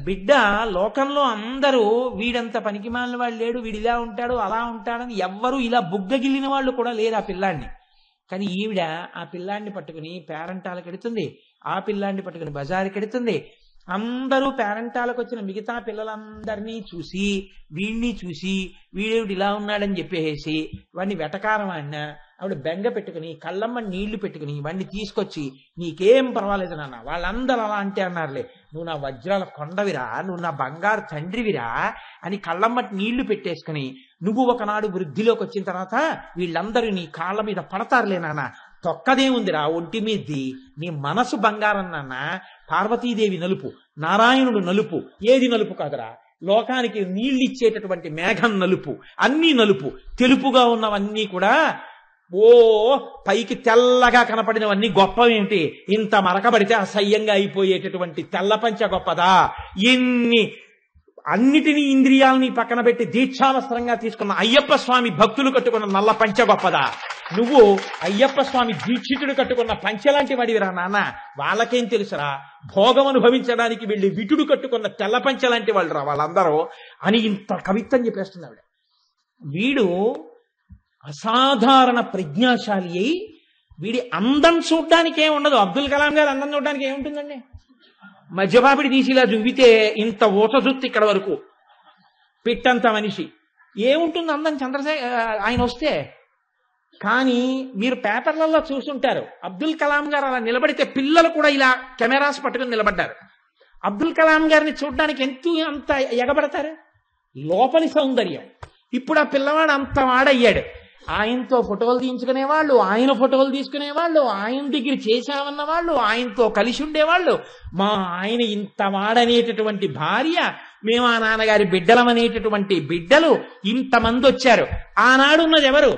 బిడ్డ లోకంలో అందరూ వీడంత పనికిమాలిన వాడు లేడు, వీడు ఇలా ఉంటాడు అలా ఉంటాడని ఎవ్వరూ ఇలా బుగ్గగిల్లిన వాళ్ళు కూడా లేరు ఆ పిల్లాడిని. కానీ ఈవిడ ఆ పిల్లాడిని పట్టుకుని పేరంటాలకు ఎడుతుంది, ఆ పిల్లాడిని పట్టుకుని బజారుకి ఎడుతుంది. అందరూ పేరంటాలకు వచ్చిన మిగతా పిల్లలందరినీ చూసి వీడిని చూసి వీడేవిడు ఇలా ఉన్నాడని చెప్పేసి వాడిని వెటకారం ఆడినా ఆవిడ బెంగ పెట్టుకుని కళ్ళమ్మ నీళ్లు పెట్టుకుని వాడిని తీసుకొచ్చి, నీకేం పర్వాలేదు నాన్న, వాళ్ళందరూ అలా అంటే అన్నారులే, నువ్వు నా వజ్రాల కొండవిరా, నువ్వు నా బంగారు తండ్రివిరా అని కళ్ళమ్మటి నీళ్లు పెట్టేసుకుని, నువ్వు ఒకనాడు వృద్ధిలోకి వచ్చిన తర్వాత వీళ్ళందరూ నీ కాళ్ళ మీద పడతారులే నాన్న, తొక్కదేముందిరా ఒంటి మీద్ది, నీ మనసు బంగారం నాన్న, పార్వతీదేవి నలుపు, నారాయణుడు నలుపు, ఏది నలుపు కాదురా, లోకానికి నీళ్ళిచ్చేటటువంటి మేఘం నలుపు, అన్నీ నలుపు, తెలుపుగా ఉన్నవన్నీ కూడా ఓ పైకి తెల్లగా కనపడినవన్నీ గొప్పవేమిటి, ఇంత మరకబడితే అసహ్యంగా అయిపోయేటటువంటి తెల్ల పంచ గొప్పదా, అన్నిటినీ ఇంద్రియాలని పక్కన పెట్టి దీక్షావస్త్రంగా తీసుకున్న అయ్యప్ప స్వామి భక్తులు కట్టుకున్న నల్ల పంచ గొప్పదా, నువ్వు అయ్యప్ప స్వామి దీక్షితుడు కట్టుకున్న పంచలాంటి వాడివిరా నాన్న, వాళ్ళకేం తెలుసురా, భోగం అనుభవించడానికి వెళ్ళి విటుడు కట్టుకున్న తెల్ల పంచలాంటి వాళ్ళు రా వాళ్ళందరూ అని ఇంత కవిత్వం చెప్పేస్తున్నాడు. వీడు అసాధారణ ప్రజ్ఞాశాలి అయి వీడి అందం చూడ్డానికి ఏమి ఉండదు. అబ్దుల్ కలాం గారు అందం చూడడానికి ఏముంటుందండి, మధ్యపాపిడి తీసి ఇలా చూపితే ఇంత ఊట జుత్తు ఇక్కడ వరకు పిట్టంత మనిషి, ఏముంటుంది అందం ఆయన వస్తే. కానీ మీరు పేపర్లలో చూసుంటారు, అబ్దుల్ కలాం గారు అలా నిలబడితే పిల్లలు కూడా ఇలా కెమెరాస్ పట్టుకుని నిలబడ్డారు. అబ్దుల్ కలాం గారిని చూడడానికి అంత ఎగబడతారు, లోపలి సౌందర్యం. ఇప్పుడు ఆ పిల్లవాడు అంత వాడయ్యాడు, ఆయనతో ఫోటోలు తీయించుకునేవాళ్ళు, ఆయన ఫోటోలు తీసుకునేవాళ్ళు, ఆయన దగ్గర చేశామన్న వాళ్ళు, ఆయనతో కలిసి ఉండేవాళ్ళు. మా ఆయన ఇంత వాడనేటటువంటి భార్య, మేము ఆ నాన్నగారి బిడ్డలమనేటటువంటి బిడ్డలు ఇంతమంది వచ్చారు. ఆనాడు ఉన్నది ఎవరు,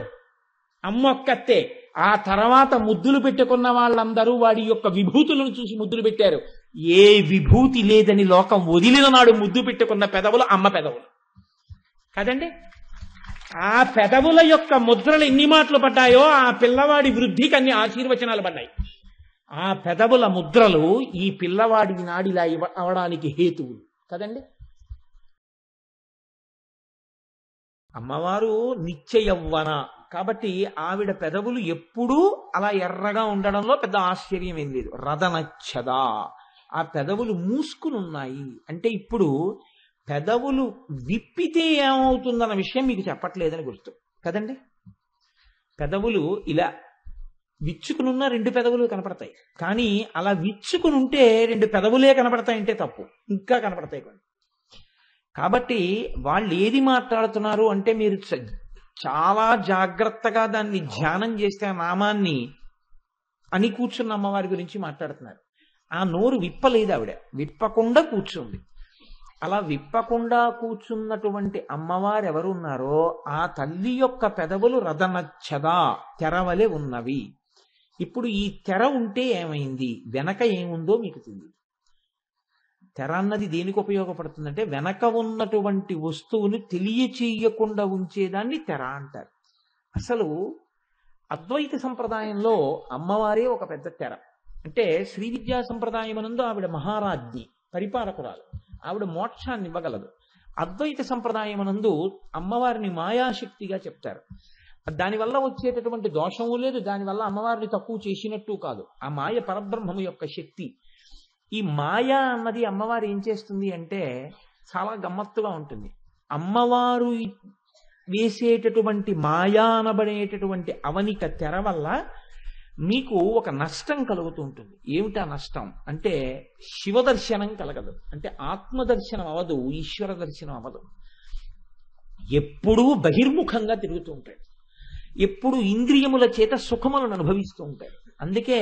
అమ్మొక్కతే. ఆ తర్వాత ముద్దులు పెట్టుకున్న వాళ్ళందరూ వాడి యొక్క విభూతులను చూసి ముద్దులు పెట్టారు. ఏ విభూతి లేదని లోకం వదిలిన నాడు ముద్దు పెట్టుకున్న పెదవులు అమ్మ పెదవులు కదండి. ఆ పెదవుల యొక్క ముద్రలు ఎన్ని మాటలు పడ్డాయో ఆ పిల్లవాడి వృద్ధికి అన్ని ఆశీర్వచనాలు పడ్డాయి. ఆ పెదవుల ముద్రలు ఈ పిల్లవాడి నాడిలా అవడానికి హేతువులు కదండి. అమ్మవారు నిత్య యవ్వన కాబట్టి ఆవిడ పెదవులు ఎప్పుడూ అలా ఎర్రగా ఉండడంలో పెద్ద ఆశ్చర్యం ఏం లేదు. రదనచ్చదా, ఆ పెదవులు మూసుకుని ఉన్నాయి అంటే ఇప్పుడు పెదవులు విప్పితే ఏమవుతుందన్న విషయం మీకు చెప్పట్లేదని గుర్తు కదండి. పెదవులు ఇలా విచ్చుకునున్న రెండు పెదవులు కనపడతాయి, కానీ అలా విచ్చుకుని ఉంటే రెండు పెదవులే కనపడతాయంటే తప్పు, ఇంకా కనపడతాయి కొన్ని. కాబట్టి వాళ్ళు ఏది మాట్లాడుతున్నారు అంటే మీరు చాలా జాగ్రత్తగా దాన్ని ధ్యానం చేస్తే ఆ నామాన్ని అని కూర్చున్న అమ్మవారి గురించి మాట్లాడుతున్నారు. ఆ నోరు విప్పలేదు ఆవిడ, విప్పకుండా కూర్చుంది. అలా విప్పకుండా కూర్చున్నటువంటి అమ్మవారు ఎవరున్నారో ఆ తల్లి యొక్క పెదవులు రదనచ్చదా, తెరవలే ఉన్నవి. ఇప్పుడు ఈ తెర ఉంటే ఏమైంది, వెనక ఏముందో మీకు తెలియదు. తెర అన్నది దేనికి ఉపయోగపడుతుందంటే వెనక ఉన్నటువంటి వస్తువుని తెలియచేయకుండా ఉంచేదాన్ని తెర అంటారు. అసలు అద్వైత సంప్రదాయంలో అమ్మవారే ఒక పెద్ద తెర. అంటే శ్రీ విద్యా సంప్రదాయమునందు ఆవిడ మహారాజ్ఞి, పరిపాలకురాలు, ఆవిడ మోక్షాన్ని ఇవ్వగలదు. అద్వైత సంప్రదాయమునందు అమ్మవారిని మాయాశక్తిగా చెప్తారు. దానివల్ల వచ్చేటటువంటి దోషము లేదు, దానివల్ల అమ్మవారిని తక్కువ చేసినట్టు కాదు. ఆ మాయ పరబ్రహ్మము యొక్క శక్తి. ఈ మాయ అన్నది అమ్మవారు ఏం చేస్తుంది అంటే చాలా గమ్మత్తుగా ఉంటుంది. అమ్మవారు వేసేటటువంటి మాయా అనబడేటటువంటి అవనిక తెర వల్ల మీకు ఒక నష్టం కలుగుతూ ఉంటుంది. ఏమిటా నష్టం అంటే శివ దర్శనం కలగదు, అంటే ఆత్మదర్శనం అవదు, ఈశ్వర దర్శనం అవదు. ఎప్పుడూ బహిర్ముఖంగా తిరుగుతూ ఉంటాడు, ఎప్పుడు ఇంద్రియముల చేత సుఖములను అనుభవిస్తూ ఉంటాడు. అందుకే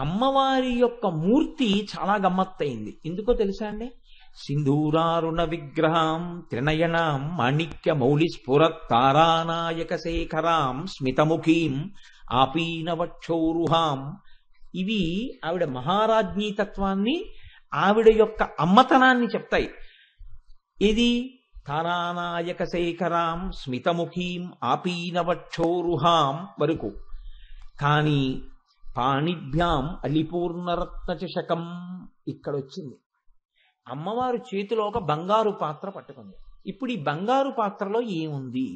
అమ్మవారి యొక్క మూర్తి చాలా గమ్మత్తయింది. ఎందుకో తెలుసా అండి? సింధూరారుణ విగ్రహం త్రినయనాం మాణిక్య మౌళి స్ఫురత్ తారానాయక శేఖరాం స్మితముఖీం ఆపీనవక్షౌరుహాం. ఇవి ఆవిడ మహారాజ్ఞీ తత్వాన్ని, ఆవిడ యొక్క అమ్మతనాన్ని చెప్తాయి. ఇది తారానాయక శేఖరాం స్మితముఖీం ఆపీనవక్షౌరుహాం వరకు. కానీ పాణిభ్యాం అలిపూర్ణరత్న చషకం ఇక్కడొచ్చింది. అమ్మవారు చేతిలో ఒక బంగారు పాత్ర పట్టుకుంది. ఇప్పుడు ఈ బంగారు పాత్రలో ఏముంది?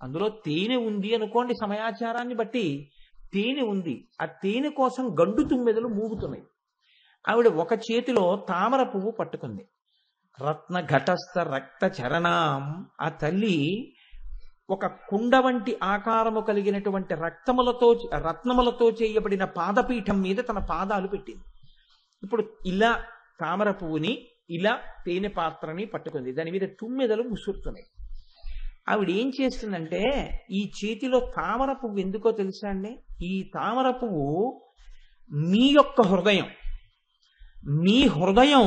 అందులో తేనె ఉంది అనుకోండి, సమయాచారాన్ని బట్టి తేనె ఉంది. ఆ తేనె కోసం గండు తుమ్మెదలు మూగుతున్నాయి. ఆవిడ ఒక చేతిలో తామర పువ్వు పట్టుకుంది. రత్న ఘటస్థ రక్త చరణాం, ఆ తల్లి ఒక కుండ వంటి ఆకారము కలిగినటువంటి రత్నములతో చేయబడిన పాదపీఠం మీద తన పాదాలు పెట్టింది. ఇప్పుడు ఇలా తామర పువ్వుని, ఇలా తేనె పాత్రని పట్టుకుంది. దాని మీద తుమ్మెదలు ముసురుతున్నాయి. ఆవిడ ఏం చేస్తుందంటే, ఈ చేతిలో తామర పువ్వు ఎందుకో తెలుసా అండి? ఈ తామర పువ్వు మీ యొక్క హృదయం, మీ హృదయం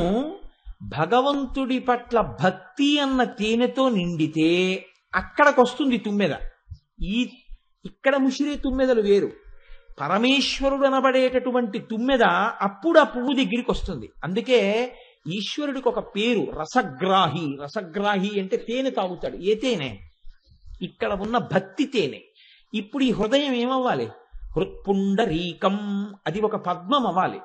భగవంతుడి పట్ల భక్తి అన్న తేనెతో నిండితే అక్కడికి వస్తుంది తుమ్మెద. ఇక్కడ ముసిరే తుమ్మెదలు వేరు. పరమేశ్వరుడు అనబడేటటువంటి తుమ్మెద అప్పుడు ఆ పువ్వు దగ్గరికి వస్తుంది. అందుకే ఈశ్వరుడికి ఒక పేరు రసగ్రాహి. రసగ్రాహి అంటే తేనె తాగుతాడు. ఏ తేనె? ఇక్కడ ఉన్న భక్తి తేనె. ఇప్పుడు ఈ హృదయం ఏమవ్వాలి? హృత్పుండరీకం, అది ఒక పద్మం అవ్వాలి.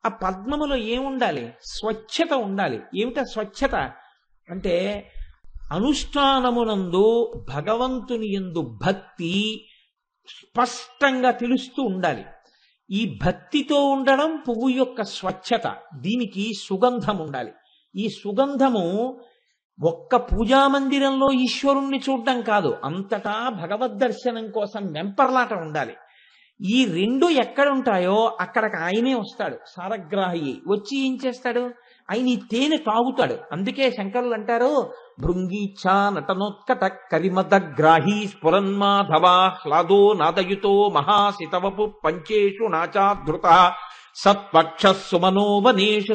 ఆ పద్మములో ఏముండాలి? స్వచ్ఛత ఉండాలి. ఏమిటా స్వచ్ఛత అంటే, అనుష్ఠానమునందు భగవంతుని యందు భక్తి స్పష్టంగా తెలుస్తూ ఉండాలి. ఈ భక్తితో ఉండడం పువ్వు యొక్క స్వచ్ఛత. దీనికి సుగంధం ఉండాలి. ఈ సుగంధము ఒక్క పూజా మందిరంలో ఈశ్వరుణ్ణి చూడడం కాదు, అంతటా భగవద్ దర్శనం కోసం వెంపర్లాట ఉండాలి. ఈ రెండు ఎక్కడుంటాయో అక్కడికి ఆయనే వస్తాడు. సారగ్రాహి వచ్చి ఏం చేస్తాడు? ఆయన ఈ తేనె తాగుతాడు. అందుకే శంకరులు అంటారు, భృంగీఛా నటనోత్కట కరిమదగ్రాహీ స్ఫురన్మాధవాహ్లాదో నాదయుతో మహాసితవపు పంచేషు నాచాధృత సత్పక్ష సుమనోవనేషు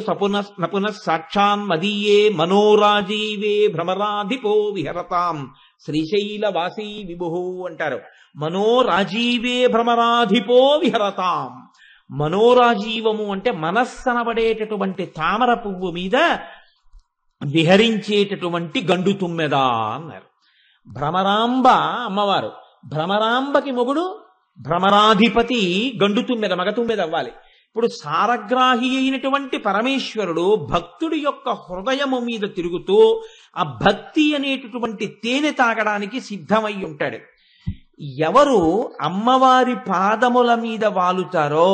నపున సాక్షాన్ మదీయే మనోరాజీవే భ్రమరాధిపో విహరతాం శ్రీశైలవాసీ విభు అంటారు. మనోరాజీవే భ్రమరాధిపో విహరతాం. మనోరాజీవము అంటే మనస్సనబడేటటువంటి తామర పువ్వు మీద విహరించేటటువంటి గండు తుమ్మెద అన్నారు. భ్రమరాంబ అమ్మవారు. భ్రమరాంబకి మొగుడు భ్రమరాధిపతి గండు తుమ్మెద, మగ తుమ్మెద అవ్వాలి. ఇప్పుడు సారగ్రాహి అయినటువంటి పరమేశ్వరుడు భక్తుడి యొక్క హృదయము మీద తిరుగుతూ ఆ భక్తి అనేటటువంటి తేనె తాగడానికి సిద్ధమై ఉంటాడు. ఎవరు అమ్మవారి పాదముల మీద వాలుతారో,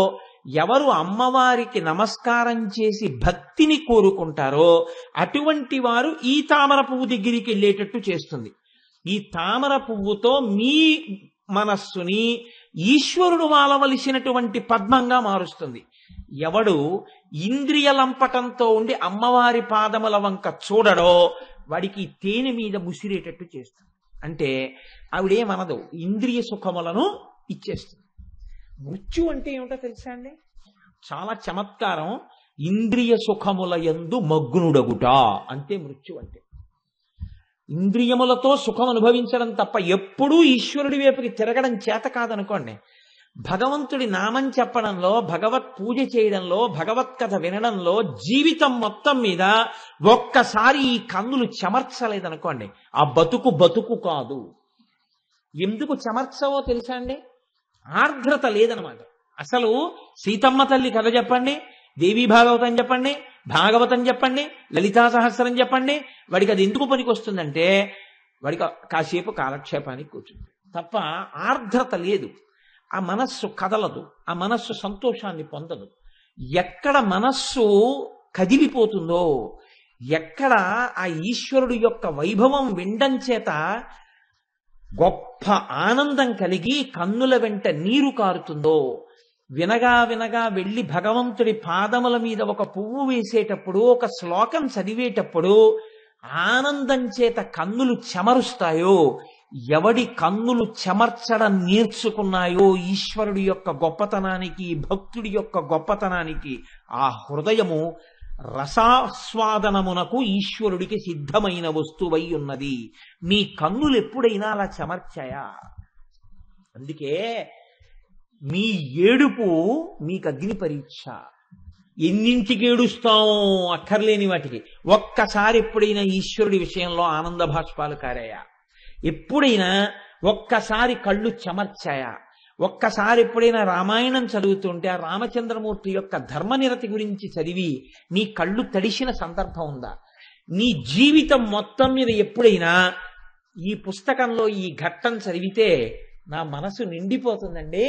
ఎవరు అమ్మవారికి నమస్కారం చేసి భక్తిని కోరుకుంటారో అటువంటి వారు ఈ తామర పువ్వు దగ్గరికి వెళ్ళేటట్టు చేస్తుంది. ఈ తామర పువ్వుతో మీ మనస్సుని ఈశ్వరుడు వాలవలసినటువంటి పద్మంగా మారుస్తుంది. ఎవడు ఇంద్రియ లంపటంతో ఉండి అమ్మవారి పాదముల వంక చూడడో వాడికి తేనె మీద ముసిరేటట్టు చేస్తుంది. అంటే ఆవిడేమనదు, ఇంద్రియ సుఖములను ఇచ్చేస్తుంది. మృత్యు అంటే ఏమిటో తెలుసా అండి? చాలా చమత్కారం. ఇంద్రియ సుఖముల యందు మగ్నుడగుట అంతే మృత్యు అంటే. ఇంద్రియములతో సుఖం అనుభవించడం తప్ప ఎప్పుడూ ఈశ్వరుడి వైపుకి తిరగడం చేత కాదనుకోండి. భగవంతుడి నామం చెప్పడంలో, భగవత్ పూజ చేయడంలో, భగవత్ కథ వినడంలో జీవితం మొత్తం మీద ఒక్కసారి ఈ కన్నులు చెమర్చలేదనుకోండి, ఆ బతుకు కాదు. ఎందుకు చెమర్చవో తెలుసా అండి? ఆర్ద్రత లేదనమాట. అసలు సీతమ్మ తల్లి కథ చెప్పండి, దేవీ భాగవతం చెప్పండి, భాగవతం చెప్పండి, లలితా సహస్రం చెప్పండి, వాడికి అది ఎందుకు పనికి వస్తుందంటే వాడికి కాసేపు కాలక్షేపానికి కూర్చుంది తప్ప ఆర్ద్రత లేదు. ఆ మనస్సు కదలదు, ఆ మనస్సు సంతోషాన్ని పొందదు. ఎక్కడ మనస్సు కదిలిపోతుందో, ఎక్కడ ఆ ఈశ్వరుడు యొక్క వైభవం వినడం చేత గొప్ప ఆనందం కలిగి కన్నుల వెంట నీరు కారుతుందో, వినగా వినగా వెళ్ళి భగవంతుడి పాదముల మీద ఒక పువ్వు వేసేటప్పుడు, ఒక శ్లోకం చదివేటప్పుడు ఆనందం చేత కన్నులు చెమరుస్తాయో, ఎవడి కన్నులు చెమర్చడం నేర్చుకున్నాయో ఈశ్వరుడి యొక్క గొప్పతనానికి, భక్తుడి యొక్క గొప్పతనానికి, ఆ హృదయము రసాస్వాదనమునకు ఈశ్వరుడికి సిద్ధమైన వస్తువై ఉన్నది. మీ కన్నులు ఎప్పుడైనా అలా చెమర్చాయా? అందుకే మీ ఏడుపు మీకు అగ్ని పరీక్ష. ఎన్నింటికి ఏడుస్తాం అక్కర్లేని వాటికి. ఒక్కసారి ఎప్పుడైనా ఈశ్వరుడి విషయంలో ఆనంద భాష్పాలు కారాయా? ఎప్పుడైనా ఒక్కసారి కళ్ళు చెమర్చాయా? ఒక్కసారి ఎప్పుడైనా రామాయణం చదువుతుంటే ఆ రామచంద్రమూర్తి యొక్క ధర్మనిరతి గురించి చదివి నీ కళ్ళు తడిసిన సందర్భం ఉందా? నీ జీవితం మొత్తం మీద ఎప్పుడైనా ఈ పుస్తకంలో ఈ ఘట్టం చదివితే నా మనసు నిండిపోతుందండి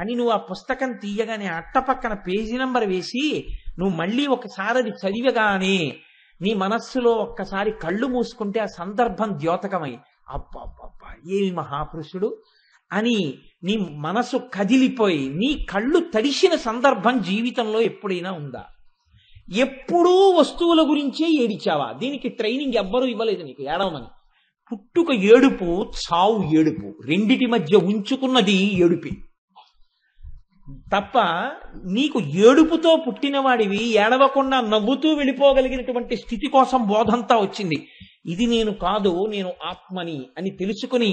అని నువ్వు ఆ పుస్తకం తీయగానే అట్టపక్కన పేజీ నంబర్ వేసి నువ్వు మళ్ళీ ఒకసారి అది చదివగానే నీ మనస్సులో ఒక్కసారి కళ్ళు మూసుకుంటే ఆ సందర్భం ద్యోతకమై అబ్బా ఏమి మహాపురుషుడు అని నీ మనసు కదిలిపోయి నీ కళ్ళు తడిసిన సందర్భం జీవితంలో ఎప్పుడైనా ఉందా? ఎప్పుడూ వస్తువుల గురించే ఏడిచావా? దీనికి ట్రైనింగ్ ఎవ్వరూ ఇవ్వలేదు నీకు ఏడవమని. పుట్టుక ఏడుపు, చావు ఏడుపు, రెండిటి మధ్య ఉంచుకున్నది ఏడుపి తప్ప నీకు ఏడుపుతో పుట్టిన వాడివి ఏడవకుండా నవ్వుతూ వెళ్ళిపోగలిగినటువంటి స్థితి కోసం బోధంతా వచ్చింది. ఇది నేను కాదు, నేను ఆత్మని అని తెలుసుకుని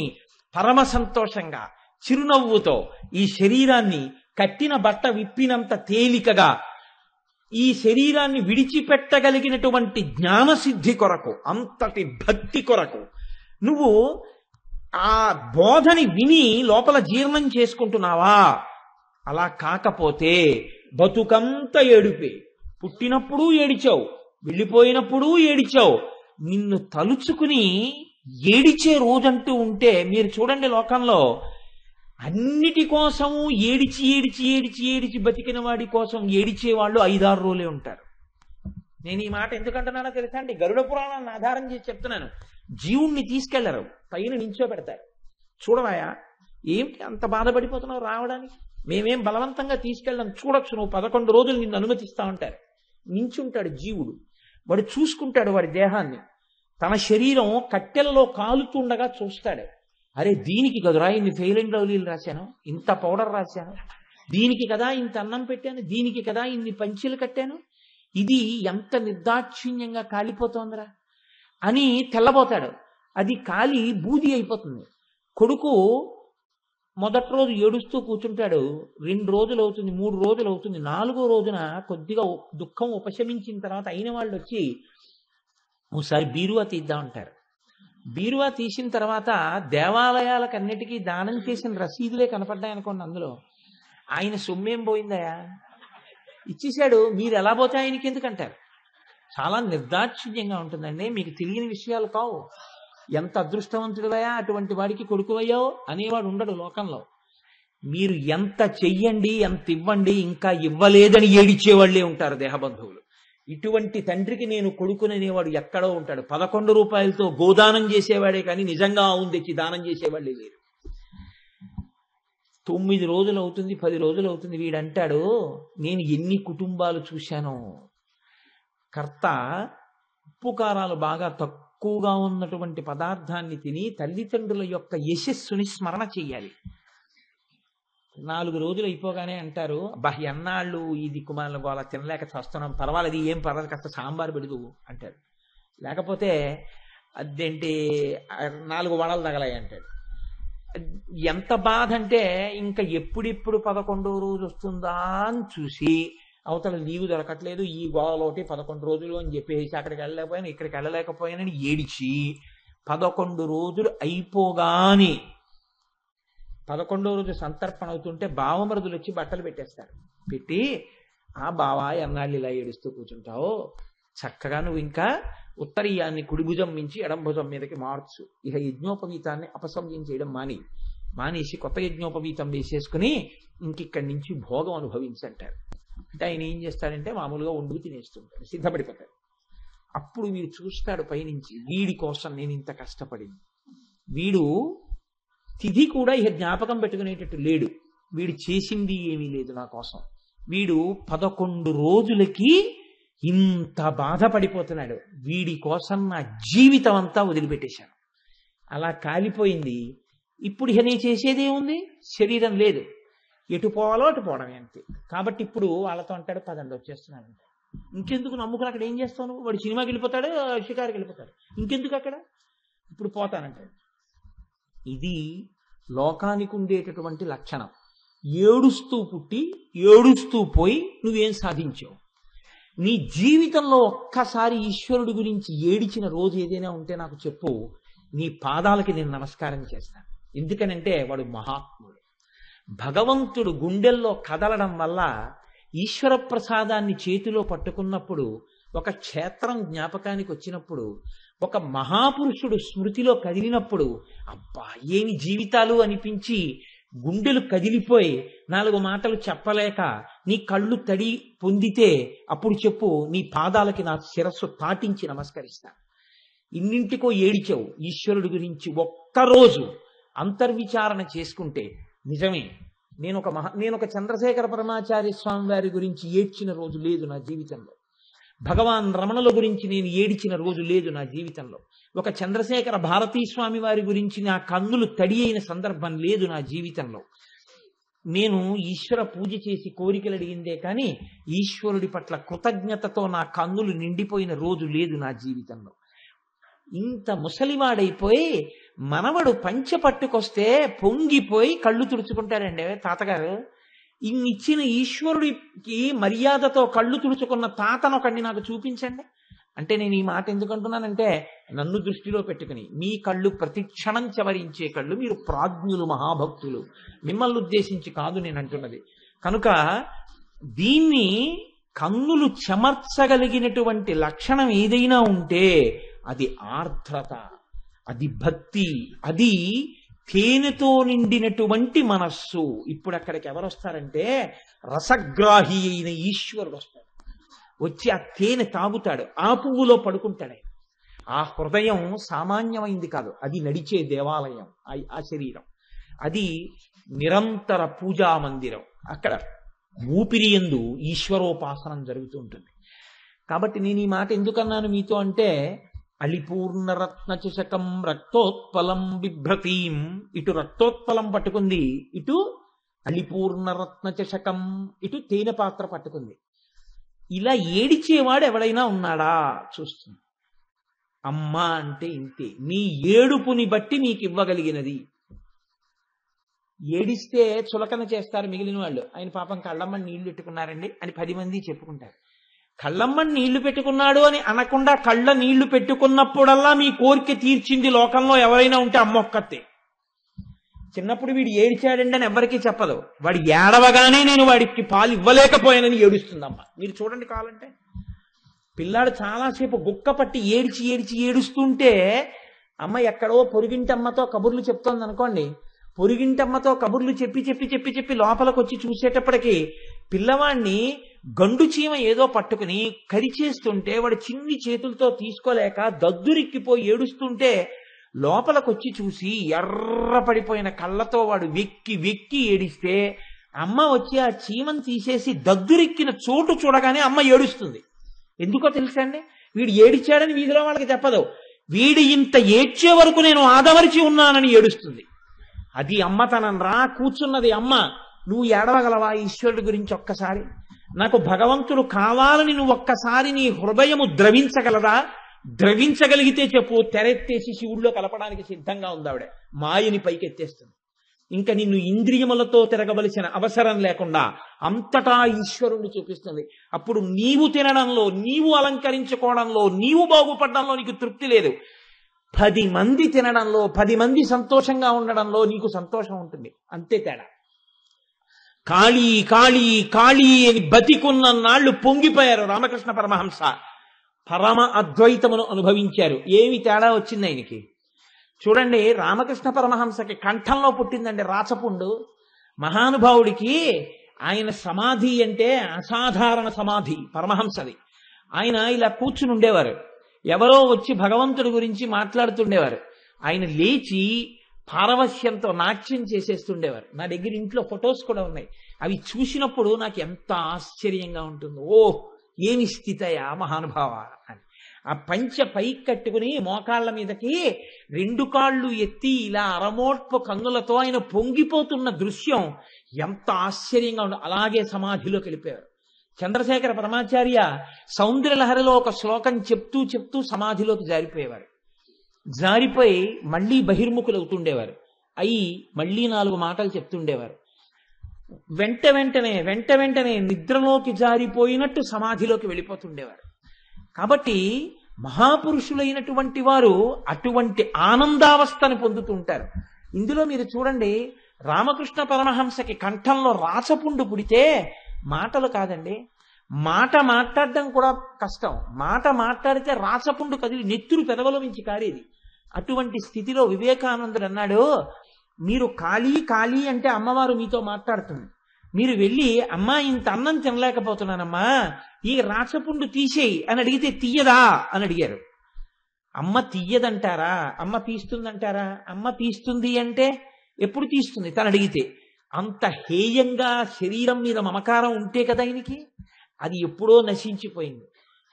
పరమ సంతోషంగా చిరునవ్వుతో ఈ శరీరాన్ని కట్టిన బట్ట విప్పినంత తేలికగా ఈ శరీరాన్ని విడిచిపెట్టగలిగినటువంటి జ్ఞానసిద్ధి కొరకు, అంతటి భక్తి కొరకు నువ్వు ఆ బోధని విని లోపల జీర్ణం చేసుకుంటున్నావా? అలా కాకపోతే బతుకంత ఏడుపే. పుట్టినప్పుడు ఏడిచావు, వెళ్ళిపోయినప్పుడు ఏడిచావు. నిన్ను తలుచుకుని ఏడిచే రోజంటూ ఉంటే మీరు చూడండి, లోకంలో అన్నిటి కోసము ఏడిచి ఏడిచి ఏడిచి ఏడిచి బతికిన వాడి కోసం ఏడిచే వాళ్ళు 5-6 రోజులే ఉంటారు. నేను ఈ మాట ఎందుకంటున్నానో తెలుసా అండి? గరుడ పురాణాన్ని ఆధారం చేసి చెప్తున్నాను. జీవుణ్ణి తీసుకెళ్లరు, పైన నించోబెడతారు. చూడవాయా ఏమిటి అంత బాధపడిపోతున్నావు రావడానికి? మేమేం బలవంతంగా తీసుకెళ్ళాం, చూడొచ్చు, నువ్వు 11 రోజులు నిన్ను అనుమతిస్తా ఉంటారు. నించుంటాడు జీవుడు, వాడు చూసుకుంటాడు వాడి దేహాన్ని. తన శరీరం కట్టెలలో కాలుతుండగా చూస్తాడు. అరే దీనికి కదరా ఇన్ని ఫెయిల్ అండ్ లవ్లీలు రాశాను, ఇంత పౌడర్ రాశాను, దీనికి కదా ఇంత అన్నం పెట్టాను, దీనికి కదా ఇన్ని పంచీలు కట్టాను, ఇది ఎంత నిర్దాక్షిణ్యంగా కాలిపోతోందిరా అని తెల్లబోతాడు. అది కాలి బూది అయిపోతుంది. కొడుకు మొదటి రోజు ఏడుస్తూ కూర్చుంటాడు. 2 రోజులు అవుతుంది, 3 రోజులు అవుతుంది. 4వ రోజున కొద్దిగా దుఃఖం ఉపశమించిన తర్వాత అయిన వాళ్ళు వచ్చి ఒకసారి బీరువా తీద్దాం అంటారు. బీరువా తీసిన తర్వాత దేవాలయాలకన్నిటికీ దానం చేసిన రసీదులే కనపడ్డాయి అనుకోండి. అందులో ఆయన సొమ్మేం పోయిందయా, ఇచ్చేశాడు, మీరు ఎలా పోతే ఆయనకి ఎందుకంటారు. చాలా నిర్దాక్షిణ్యంగా ఉంటుందండి. మీకు తెలియని విషయాలు కావు. ఎంత అదృష్టవంతుడివయా అటువంటి వాడికి కొడుకువయ్యావు అనేవాడు ఉండడు లోకంలో. మీరు ఎంత చెయ్యండి, ఎంత ఇవ్వండి, ఇంకా ఇవ్వలేదని ఏడిచేవాళ్లే ఉంటారు దేహబంధువులు. ఇటువంటి తండ్రికి నేను కొడుకుననేవాడు ఎక్కడో ఉంటాడు. 11 రూపాయలతో గోదానం చేసేవాడే కానీ నిజంగా ఆవును తెచ్చి దానం చేసేవాళ్ళే లేరు. 9 రోజులు అవుతుంది, 10 రోజులు అవుతుంది. వీడంటాడు, నేను ఎన్ని కుటుంబాలు చూశానో. కర్త ఉప్పు కారాలు బాగా తక్కువగా ఉన్నటువంటి పదార్థాన్ని తిని తల్లిదండ్రుల యొక్క యశస్సుని స్మరణ చెయ్యాలి. 4 రోజులు అయిపోగానే అంటారు, ఎన్నాళ్ళు ఈ దిక్కుమాల గోళ తినలేక చేస్తున్నాం, పర్వాలేదు ఏం పర్వాలేదు కాస్త సాంబార్ పెడుతూ అంటాడు. లేకపోతే అదేంటి 4 వడలు తగలాయి అంటాడు. ఎంత బాధ అంటే ఇంకా ఎప్పుడెప్పుడు 11వ రోజు వస్తుందా అని చూసి అవతల లీవు దొరకట్లేదు, ఈ గోడలోటి 11 రోజులు అని చెప్పేసి అక్కడికి వెళ్ళలేకపోయాను, ఇక్కడికి వెళ్ళలేకపోయానని ఏడిచి 11 రోజులు అయిపోగానే 11వ రోజు సంతర్పణ అవుతుంటే బావమరుదులు వచ్చి బట్టలు పెట్టేస్తారు. పెట్టి ఆ బావా ఎన్నాళ్ళు ఇలా ఏడుస్తూ కూర్చుంటావు, చక్కగా నువ్వు ఇంకా ఉత్తరీయాన్ని కుడి భుజం మించి ఎడం భుజం మీదకి మార్చు, ఇక యజ్ఞోపవీతాన్ని అపసవ్యం చేయడం మానేసి కొత్త యజ్ఞోపవీతం వేసేసుకుని ఇంకిక్కడి నుంచి భోగం అనుభవించంటారు. అంటే ఆయన ఏం చేస్తాడంటే మామూలుగా వండుకు తినేస్తుంటాడు, సిద్ధపడిపోతాడు. అప్పుడు వీడు చూస్తాడు పైనుంచి, వీడి కోసం నేను ఇంత కష్టపడింది, వీడు తిథి కూడా ఇక జ్ఞాపకం పెట్టుకునేటట్టు లేడు, వీడు చేసింది ఏమీ లేదు నా కోసం, వీడు 11 రోజులకి ఇంత బాధపడిపోతున్నాడు, వీడి కోసం నా జీవితం అంతా వదిలిపెట్టేశాను, అలా కాలిపోయింది. ఇప్పుడు ఇక నేను చేసేదేముంది, శరీరం లేదు, ఎటు పోవాలో అటు పోవడమే అంతే. కాబట్టి ఇప్పుడు వాళ్ళతో అంటాడు, పదండి వచ్చేస్తున్నాను. ఇంకెందుకు నమ్ముకుని అక్కడ ఏం చేస్తావు నువ్వు? వాడు సినిమాకి వెళ్ళిపోతాడు, షికారుకి వెళ్ళిపోతాడు, ఇంకెందుకు అక్కడ, ఇప్పుడు పోతానంటాడు. ఇది లోకానికి ఉండేటటువంటి లక్షణం. ఏడుస్తూ పుట్టి ఏడుస్తూ పోయి నువ్వేం సాధించావు? నీ జీవితంలో ఒక్కసారి ఈశ్వరుడి గురించి ఏడిచిన రోజు ఏదైనా ఉంటే నాకు చెప్పు, నీ పాదాలకి నేను నమస్కారం చేస్తాను. ఎందుకనంటే వాడు మహాత్ముడు. భగవంతుడు గుండెల్లో కదలడం వల్ల ఈశ్వర ప్రసాదాన్ని చేతిలో పట్టుకున్నప్పుడు, ఒక క్షేత్రం జ్ఞాపకానికి వచ్చినప్పుడు, ఒక మహాపురుషుడు స్మృతిలో కదిలినప్పుడు, అబ్బా ఏమి జీవితాలు అనిపించి గుండెలు కదిలిపోయి 4 మాటలు చెప్పలేక నీ కళ్ళు తడి పొందితే అప్పుడు చెప్పు, నీ పాదాలకి నా శిరస్సు తాటించి నమస్కరిస్తా. ఇన్నింటికో ఏడిచావు ఈశ్వరుడి గురించి ఒక్కరోజు అంతర్విచారణ చేసుకుంటే నిజమే. నేను ఒక చంద్రశేఖర పరమాచార్య స్వామి వారి గురించి ఏడ్చిన రోజు లేదు నా జీవితంలో. భగవాన్ రమణుల గురించి నేను ఏడిచిన రోజు లేదు నా జీవితంలో. ఒక చంద్రశేఖర భారతీ స్వామి వారి గురించి నా కన్నులు తడి అయిన సందర్భం లేదు నా జీవితంలో. నేను ఈశ్వర పూజ చేసి కోరికలు అడిగిందే కానీ ఈశ్వరుడి పట్ల కృతజ్ఞతతో నా కన్నులు నిండిపోయిన రోజు లేదు నా జీవితంలో. ఇంత ముసలివాడైపోయి మనవడు పంచె పట్టుకొస్తే పొంగిపోయి కళ్ళు తుడుచుకుంటాడండి తాతగారు. ఇన్నిచ్చిన ఈశ్వరుడికి మర్యాదతో కళ్ళు తుడుచుకున్న తాతనొకడిని నాకు చూపించండి అంటే, నేను ఈ మాట ఎందుకంటున్నానంటే, నన్ను దృష్టిలో పెట్టుకుని, మీ కళ్ళు ప్రతిక్షణం చవరించే కళ్ళు, మీరు ప్రాజ్ఞులు, మహాభక్తులు, మిమ్మల్ని ఉద్దేశించి కాదు నేను అంటున్నది. కనుక దీన్ని కన్నులు చెమర్చగలిగినటువంటి లక్షణం ఏదైనా ఉంటే అది ఆర్ద్రత, అది భక్తి, అది తేనెతో నిండినటువంటి మనస్సు. ఇప్పుడు అక్కడికి ఎవరు వస్తారంటే రసగ్రాహి అయిన ఈశ్వరుడు వస్తాడు. వచ్చి ఆ తేనె తాగుతాడు, ఆ పువ్వులో పడుకుంటాడు. ఆ హృదయం సామాన్యమైంది కాదు, అది నడిచే దేవాలయం. ఆ శరీరం అది నిరంతర పూజా మందిరం. అక్కడ ఊపిరి యందు ఈశ్వరోపాసనం జరుగుతూ ఉంటుంది. కాబట్టి నేను ఈ మాట ఎందుకన్నాను మీతో అంటే, అళిపూర్ణరత్న చషకం రక్తోత్పలం బిభ్రతీం, ఇటు రక్తోత్పలం పట్టుకుంది, ఇటు అళిపూర్ణరత్న చషకం, ఇటు తేనె పాత్ర పట్టుకుంది. ఇలా ఏడిచేవాడు ఎవడైనా ఉన్నాడా చూస్తుంది. అమ్మ అంటే ఇంతే, నీ ఏడుపుని బట్టి నీకు ఇవ్వగలిగినది. ఏడిస్తే చులకన చేస్తారు మిగిలిన వాళ్ళు. ఆయన పాపం కళ్ళమ్మని నీళ్లు పెట్టుకున్నారండి అని 10 మంది చెప్పుకుంటారు. కళ్ళమ్మని నీళ్లు పెట్టుకున్నాడు అని అనకుండా కళ్ళ నీళ్లు పెట్టుకున్నప్పుడల్లా మీ కోరిక తీర్చింది లోకంలో ఎవరైనా ఉంటే అమ్మొక్కతే. చిన్నప్పుడు వీడు ఏడిచాడండి అని ఎవరికీ చెప్పదు. వాడు ఏడవగానే నేను వాడికి పాలు ఇవ్వలేకపోయానని ఏడుస్తుందమ్మ. మీరు చూడండి కావాలంటే, పిల్లాడు చాలాసేపు గుక్క పట్టి ఏడిచి ఏడిచి ఏడుస్తుంటే అమ్మ ఎక్కడో పొరుగింటమ్మతో కబుర్లు చెప్తోంది అనుకోండి, పొరుగింటమ్మతో కబుర్లు చెప్పి చెప్పి చెప్పి చెప్పి లోపలికి వచ్చి చూసేటప్పటికి పిల్లవాడిని గండు చీమ ఏదో పట్టుకుని కరిచేస్తుంటే వాడు చిన్ని చేతులతో తీసుకోలేక దద్దురిక్కిపోయి ఏడుస్తుంటే లోపలికొచ్చి చూసి ఎర్రపడిపోయిన కళ్ళతో వాడు వెక్కి వెక్కి ఏడిస్తే అమ్మ వచ్చి ఆ చీమను తీసేసి దద్దురిక్కిన చోటు చూడగానే అమ్మ ఏడుస్తుంది. ఎందుకో తెలుసా అండి, వీడు ఏడిచాడని వీధిలో వాళ్ళకి చెప్పదు. వీడు ఇంత ఏడ్చే వరకు నేను ఆదమరిచి ఉన్నానని ఏడుస్తుంది. అది అమ్మతనం రా. కూర్చున్నది అమ్మ. నువ్వు ఏడవగలవా ఈశ్వరుడి గురించి ఒక్కసారి? నాకు భగవంతుడు కావాలని నువ్వు ఒక్కసారి నీ హృదయము ద్రవించగలదా? ద్రవించగలిగితే చెప్పు, తెరెత్తేసి శివుడిలో కలపడానికి సిద్ధంగా ఉంది ఆవిడ. మాయని పైకెత్తేస్తుంది. ఇంకా నిన్ను ఇంద్రియములతో తిరగవలసిన అవసరం లేకుండా అంతటా ఈశ్వరుణ్ణి చూపిస్తుంది. అప్పుడు నీవు తినడంలో, నీవు అలంకరించుకోవడంలో, నీవు బాగుపడడంలో నీకు తృప్తి లేదు. 10 మంది తినడంలో, 10 మంది సంతోషంగా ఉండడంలో నీకు సంతోషం ఉంటుంది. అంతే తేడా. కాళీ కాళీ కాళీ అని బతికున్న నాళ్లు పొంగిపోయారు రామకృష్ణ పరమహంస. పరమ అద్వైతమును అనుభవించారు. ఏమి తేడా వచ్చింది ఆయనకి చూడండి. రామకృష్ణ పరమహంసకి కంఠంలో పుట్టిందండి రాచపుండు. మహానుభావుడికి ఆయన సమాధి అంటే అసాధారణ సమాధి పరమహంసది. ఆయన ఇలా కూర్చుని ఉండేవారు. ఎవరో వచ్చి భగవంతుడి గురించి మాట్లాడుతుండేవారు. ఆయన లేచి పారవశ్యంతో నాట్యం చేసేస్తుండేవారు. నా దగ్గర ఇంట్లో ఫొటోస్ కూడా ఉన్నాయి. అవి చూసినప్పుడు నాకు ఎంత ఆశ్చర్యంగా ఉంటుందో. ఓ ఏమి స్థితయా మహానుభావ అని. ఆ పంచ పైకి కట్టుకుని మోకాళ్ళ మీదకి 2 కాళ్ళు ఎత్తి ఇలా అరమోట్పు కన్నులతో ఆయన పొంగిపోతున్న దృశ్యం ఎంత ఆశ్చర్యంగా ఉందో. అలాగే సమాధిలోకి వెళ్ళిపోయారు. చంద్రశేఖర పరమాచార్య సౌందర్యలహరిలో ఒక శ్లోకం చెప్తూ చెప్తూ సమాధిలోకి జారిపోయేవారు. జారిపోయి మళ్ళీ బహిర్ముఖులు అవుతుండేవారు. అయి మళ్ళీ 4 మాటలు చెప్తుండేవారు. వెంట వెంటనే నిద్రలోకి జారిపోయినట్టు సమాధిలోకి వెళ్ళిపోతుండేవారు. కాబట్టి మహాపురుషులైనటువంటి వారు అటువంటి ఆనందావస్థను పొందుతుంటారు. ఇందులో మీరు చూడండి, రామకృష్ణ పరమహంసకి కంఠంలో రాచపుండు పుడితే మాటలు కాదండి, మాట మాట్లాడడం కూడా కష్టం. మాట మాట్లాడితే రాచపుండు కదిలి నెత్తురు పెదవుల నుంచి కారేది. అటువంటి స్థితిలో వివేకానందుడు అన్నాడు, మీరు ఖాళీ ఖాళీ అంటే అమ్మవారు మీతో మాట్లాడుతుంది. మీరు వెళ్ళి అమ్మా ఇంత అన్నం తినలేకపోతున్నానమ్మా, ఈ రాచపుండు తీసేయి అని అడిగితే తీయదా అని అడిగారు. అమ్మ తీయదంటారా, అమ్మ తీస్తుందంటారా? అమ్మ తీస్తుంది అంటే ఎప్పుడు తీస్తుంది తను అడిగితే? అంత హేయంగా శరీరం మీద మమకారం ఉంటే కదా ఆయనకి. అది ఎప్పుడో నశించిపోయింది.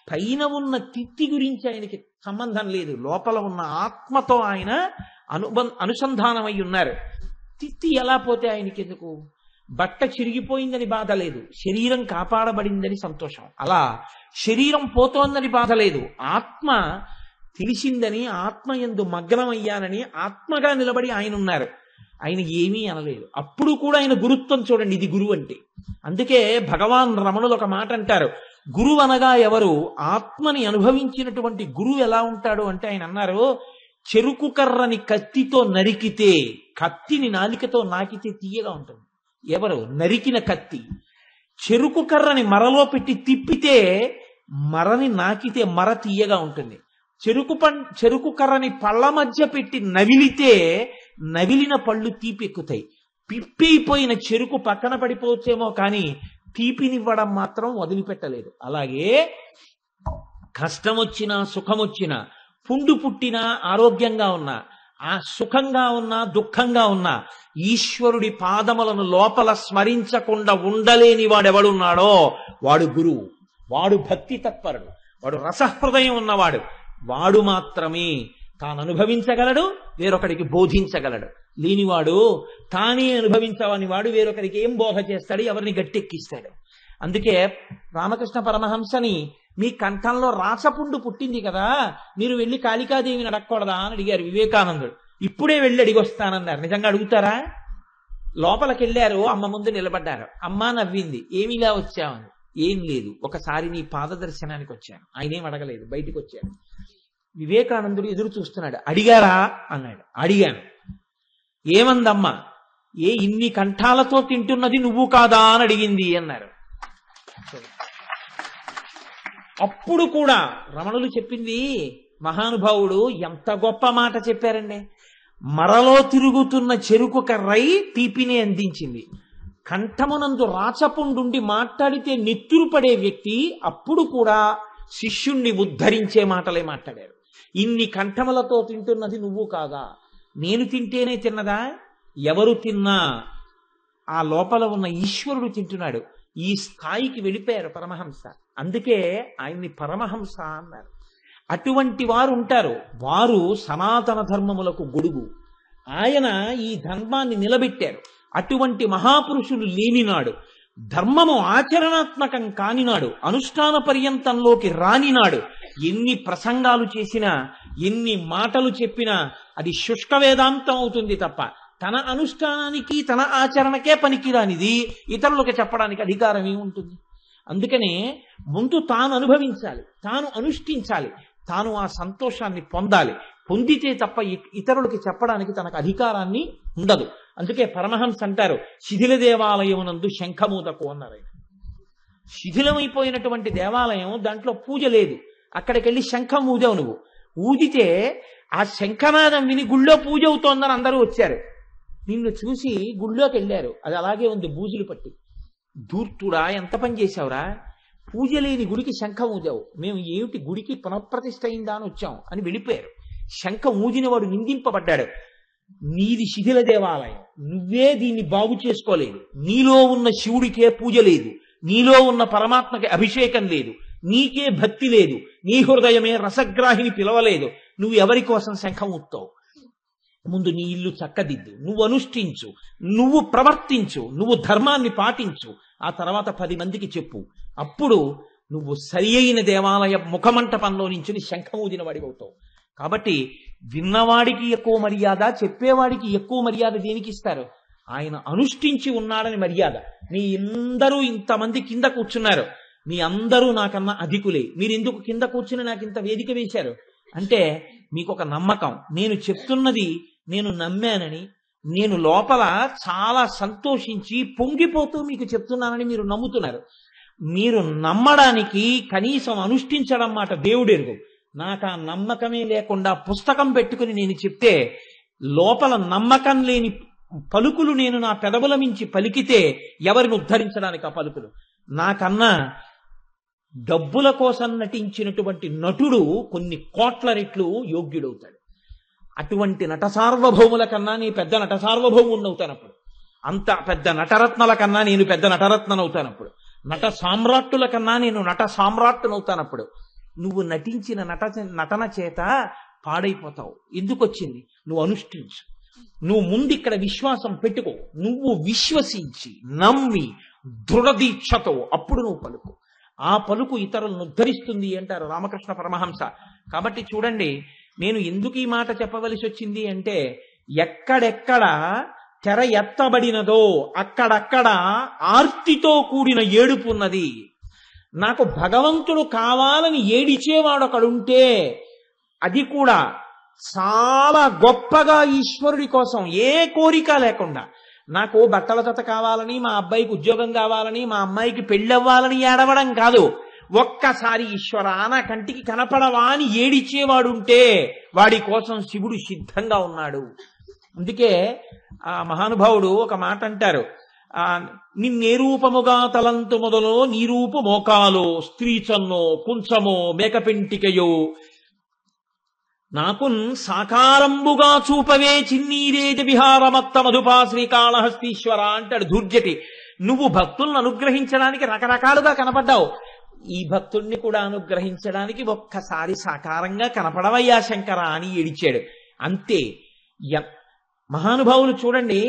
పైన ఉన్న తిత్తి గురించి ఆయనకి సంబంధం లేదు, లోపల ఉన్న ఆత్మతో ఆయన అనుసంధానమై ఉన్నారు. తిత్తి ఎలా పోతే ఆయనకి ఎందుకు? బట్ట చిరిగిపోయిందని బాధ లేదు, శరీరం కాపాడబడిందని సంతోషం. అలా శరీరం పోతోందని బాధ లేదు, ఆత్మ తెలిసిందని, ఆత్మ యందు మగ్నమయ్యానని ఆత్మగా నిలబడి ఆయన ఉన్నారు. ఆయన ఏమీ అనలేదు. అప్పుడు కూడా ఆయన గురుత్వం చూడండి, ఇది గురువు అంటే. అందుకే భగవాన్ రమణులు ఒక మాట అంటారు, గురువు అనగా ఎవరు? ఆత్మని అనుభవించినటువంటి గురువు ఎలా ఉంటాడు అంటే ఆయన అన్నారు, చెరుకు కర్రని కత్తితో నరికితే, కత్తిని నాలికతో నాకితే తీయగా ఉంటుంది. ఎవరు? నరికిన కత్తి. చెరుకు కర్రని మరలో పెట్టి తిప్పితే, మరని నాకితే మర తీయగా ఉంటుంది. చెరుకు కర్రని పళ్ళ మధ్య పెట్టి నవిలితే, నవిలిన పళ్ళు తీపెక్కుతాయి. పిప్పైపోయిన చెరుకు పక్కన పడిపోవచ్చేమో కానీ తీపినివ్వడం మాత్రం వదిలిపెట్టలేదు. అలాగే కష్టం వచ్చినా సుఖం వచ్చినా, పుండు పుట్టినా ఆరోగ్యంగా ఉన్నా, ఆ సుఖంగా ఉన్నా దుఃఖంగా ఉన్నా, ఈశ్వరుడి పాదములను లోపల స్మరించకుండా ఉండలేని వాడెవడున్నాడో వాడు గురువు, వాడు భక్తి తత్పరుడు, వాడు రసహృదయం ఉన్నవాడు. వాడు మాత్రమే తాను అనుభవించగలడు, వేరొకడికి బోధించగలడు. లేనివాడు తానే అనుభవించవని వాడు వేరొకరికి ఏం బోధ చేస్తాడు, ఎవరిని గట్టెక్కిస్తాడు? అందుకే రామకృష్ణ పరమహంసని, మీ కంఠంలో రాచపుండు పుట్టింది కదా, మీరు వెళ్ళి కాళికాదేవిని అడగకూడదా అని అడిగారు వివేకానందుడు. ఇప్పుడే వెళ్ళి అడిగొస్తానన్నారు. నిజంగా అడుగుతారా? లోపలికి వెళ్ళారు, అమ్మ ముందు నిలబడ్డారు. అమ్మ నవ్వింది, ఏమిలా వచ్చావని. ఏం లేదు, ఒకసారి నీ పాద దర్శనానికి వచ్చాను. ఆయన ఏం అడగలేదు, బయటికి వచ్చాడు. వివేకానందుడు ఎదురు చూస్తున్నాడు. అడిగారా అన్నాడు. అడిగాను. ఏమందమ్మా? ఇన్ని కంఠాలతో తింటున్నది నువ్వు కాదా అని అడిగింది అన్నారు. అప్పుడు కూడా రమణులు చెప్పింది, మహానుభావుడు ఎంత గొప్ప మాట చెప్పారండి. మరలో తిరుగుతున్న చెరుకు కర్రై తీపిని అందించింది. కంఠమునందు రాచపుండుండి మాట్లాడితే నెత్తురు పడే వ్యక్తి అప్పుడు కూడా శిష్యుణ్ణి ఉద్ధరించే మాటలే మాట్లాడారు. ఇన్ని కంఠములతో తింటున్నది నువ్వు కాదా? నేను తింటేనే తిన్నదా? ఎవరు తిన్నా ఆ లోపల ఉన్న ఈశ్వరుడు తింటున్నాడు. ఈ స్థాయికి వెళ్ళిపోయారు పరమహంస. అందుకే ఆయన్ని పరమహంస అన్నారు. అటువంటి వారు ఉంటారు, వారు సనాతన ధర్మములకు గొడుగు. ఆయన ఈ ధర్మాన్ని నిలబెట్టారు. అటువంటి మహాపురుషులు లేనినాడు, ధర్మము ఆచరణాత్మకం కానినాడు, అనుష్ఠాన పర్యంతంలోకి రానినాడు, ఎన్ని ప్రసంగాలు చేసినా, ఎన్ని మాటలు చెప్పినా అది శుష్క వేదాంతం అవుతుంది తప్ప తన అనుష్ఠానానికి తన ఆచరణకే పనికిరానిది ఇతరులకు చెప్పడానికి అధికారం ఏముంటుంది? అందుకనే ముందు తాను అనుభవించాలి, తాను అనుష్ఠించాలి, తాను ఆ సంతోషాన్ని పొందాలి. పొందితే తప్ప ఇతరులకి చెప్పడానికి తనకు అధికారాన్ని ఉండదు. అందుకే పరమహంస అంటారు, శిథిల దేవాలయమునందు శంఖమూదకు అన్నారు ఆయన. శిథిలమైపోయినటువంటి దేవాలయం, దాంట్లో పూజ లేదు, అక్కడికి వెళ్ళి శంఖం ఊదావు నువ్వు. ఊదితే ఆ శంఖనాదం విని గుళ్ళో పూజ అవుతోందని అందరూ వచ్చారు. నిన్ను చూసి గుళ్ళోకి వెళ్ళారు, అది అలాగే ఉంది బూజులు పట్టి. ధూర్తుడా, ఎంత పని చేశావురా, పూజ లేని గుడికి శంఖం ఊదావు, మేము ఏమిటి గుడికి పునఃప్రతిష్ఠ అయిందా అని వచ్చాం అని వెళ్ళిపోయారు. శంఖం ఊదిన వాడు నిందింపబడ్డాడు. నీది శిథిల దేవాలయం, నువ్వే దీన్ని బాగు చేసుకోలేదు, నీలో ఉన్న శివుడికే పూజ లేదు, నీలో ఉన్న పరమాత్మకి అభిషేకం లేదు, నీకే భక్తి లేదు, నీ హృదయమే రసగ్రాహిని పిలవలేదు, నువ్వు ఎవరి కోసం శంఖం ఊపుతావు? ముందు నీ ఇల్లు చక్కదిద్దు, నువ్వు అనుష్ఠించు, నువ్వు ప్రవర్తించు, నువ్వు ధర్మాన్ని పాటించు, ఆ తర్వాత 10 మందికి చెప్పు. అప్పుడు నువ్వు సరి అయిన దేవాలయ ముఖమంటపంలో నుంచి శంఖం ఊదిన వాడి అవుతావు. కాబట్టి విన్నవాడికి ఎక్కువ మర్యాద, చెప్పేవాడికి ఎక్కువ మర్యాద దేనికి ఇస్తారు? ఆయన అనుష్ఠించి ఉన్నాడని మర్యాద. మీ అందరూ ఇంతమంది కింద కూర్చున్నారు, మీ అందరూ నాకన్నా అధికులే, మీరు ఎందుకు కింద కూర్చుని నాకు ఇంత వేదిక వేశారు అంటే మీకు ఒక నమ్మకం, నేను చెప్తున్నది నేను నమ్మానని, నేను లోపల చాలా సంతోషించి పొంగిపోతూ మీకు చెప్తున్నానని మీరు నమ్ముతున్నారు. మీరు నమ్మడానికి కనీసం అనుష్ఠించడం మాట దేవుడెరుగు. నాకు ఆ నమ్మకమే లేకుండా పుస్తకం పెట్టుకుని నేను చెప్తే లోపల నమ్మకం లేని పలుకులు నేను నా పెదవుల మించి పలికితే ఎవరిని ఉద్ధరించడానికి ఆ పలుకులు? నాకన్నా డబ్బుల కోసం నటించినటువంటి నటుడు కొన్ని కోట్ల రెట్లు యోగ్యుడవుతాడు. అటువంటి నట సార్వభౌముల కన్నా నేను పెద్ద నట సార్వభౌముని అవుతానప్పుడు, అంత పెద్ద నటరత్నల కన్నా నేను పెద్ద నటరత్ననవుతానప్పుడు, నట సామ్రాట్టుల కన్నా నేను నట సామ్రాట్టునవుతానప్పుడు. నువ్వు నటించిన నటన చేత పాడైపోతావు. ఎందుకు వచ్చింది? నువ్వు అనుష్ఠించు. నువ్వు ముందు ఇక్కడ విశ్వాసం పెట్టుకో. నువ్వు విశ్వసించి నమ్మి దృఢదీక్షతో అప్పుడు నువ్వు పలుకు. ఆ పలుకు ఇతరులను ఉద్ధరిస్తుంది అంటారు రామకృష్ణ పరమహంస. కాబట్టి చూడండి, నేను ఎందుకు ఈ మాట చెప్పవలసి వచ్చింది అంటే, ఎక్కడెక్కడ తెర ఎత్తబడినదో అక్కడక్కడ ఆర్తితో కూడిన ఏడుపు ఉన్నది. నాకు భగవంతుడు కావాలని ఏడిచేవాడొకడుంటే, అది కూడా చాలా గొప్పగా ఈశ్వరుడి కోసం, ఏ కోరిక లేకుండా, నాకు బట్టల జత కావాలని, మా అబ్బాయికి ఉద్యోగం కావాలని, మా అమ్మాయికి పెళ్ళవ్వాలని ఏడవడం కాదు. ఒక్కసారి ఈశ్వరా నా కంటికి కనపడవా అని ఏడిచేవాడుంటే వాడి కోసం శివుడు సిద్ధంగా ఉన్నాడు. అందుకే ఆ మహానుభావుడు ఒక మాట అంటారు, నిన్నే రూపముగా తలంతు మొదలో నీ రూపు మోకాలో స్త్రీచన్నో కుంచమో మేకపెంటికయో నాకున్ సాకారంబుగా చూపవే చిన్నీరేటి విహారమత్త మధుపా శ్రీకాళహస్తీశ్వర అంటాడు ధూర్జటి. నువ్వు భక్తులను అనుగ్రహించడానికి రకరకాలుగా కనపడ్డావు, ఈ భక్తుణ్ణి కూడా అనుగ్రహించడానికి ఒక్కసారి సాకారంగా కనపడవయ్యా శంకర అని ఏడిచాడు. అంతే. మహానుభావులు చూడండి,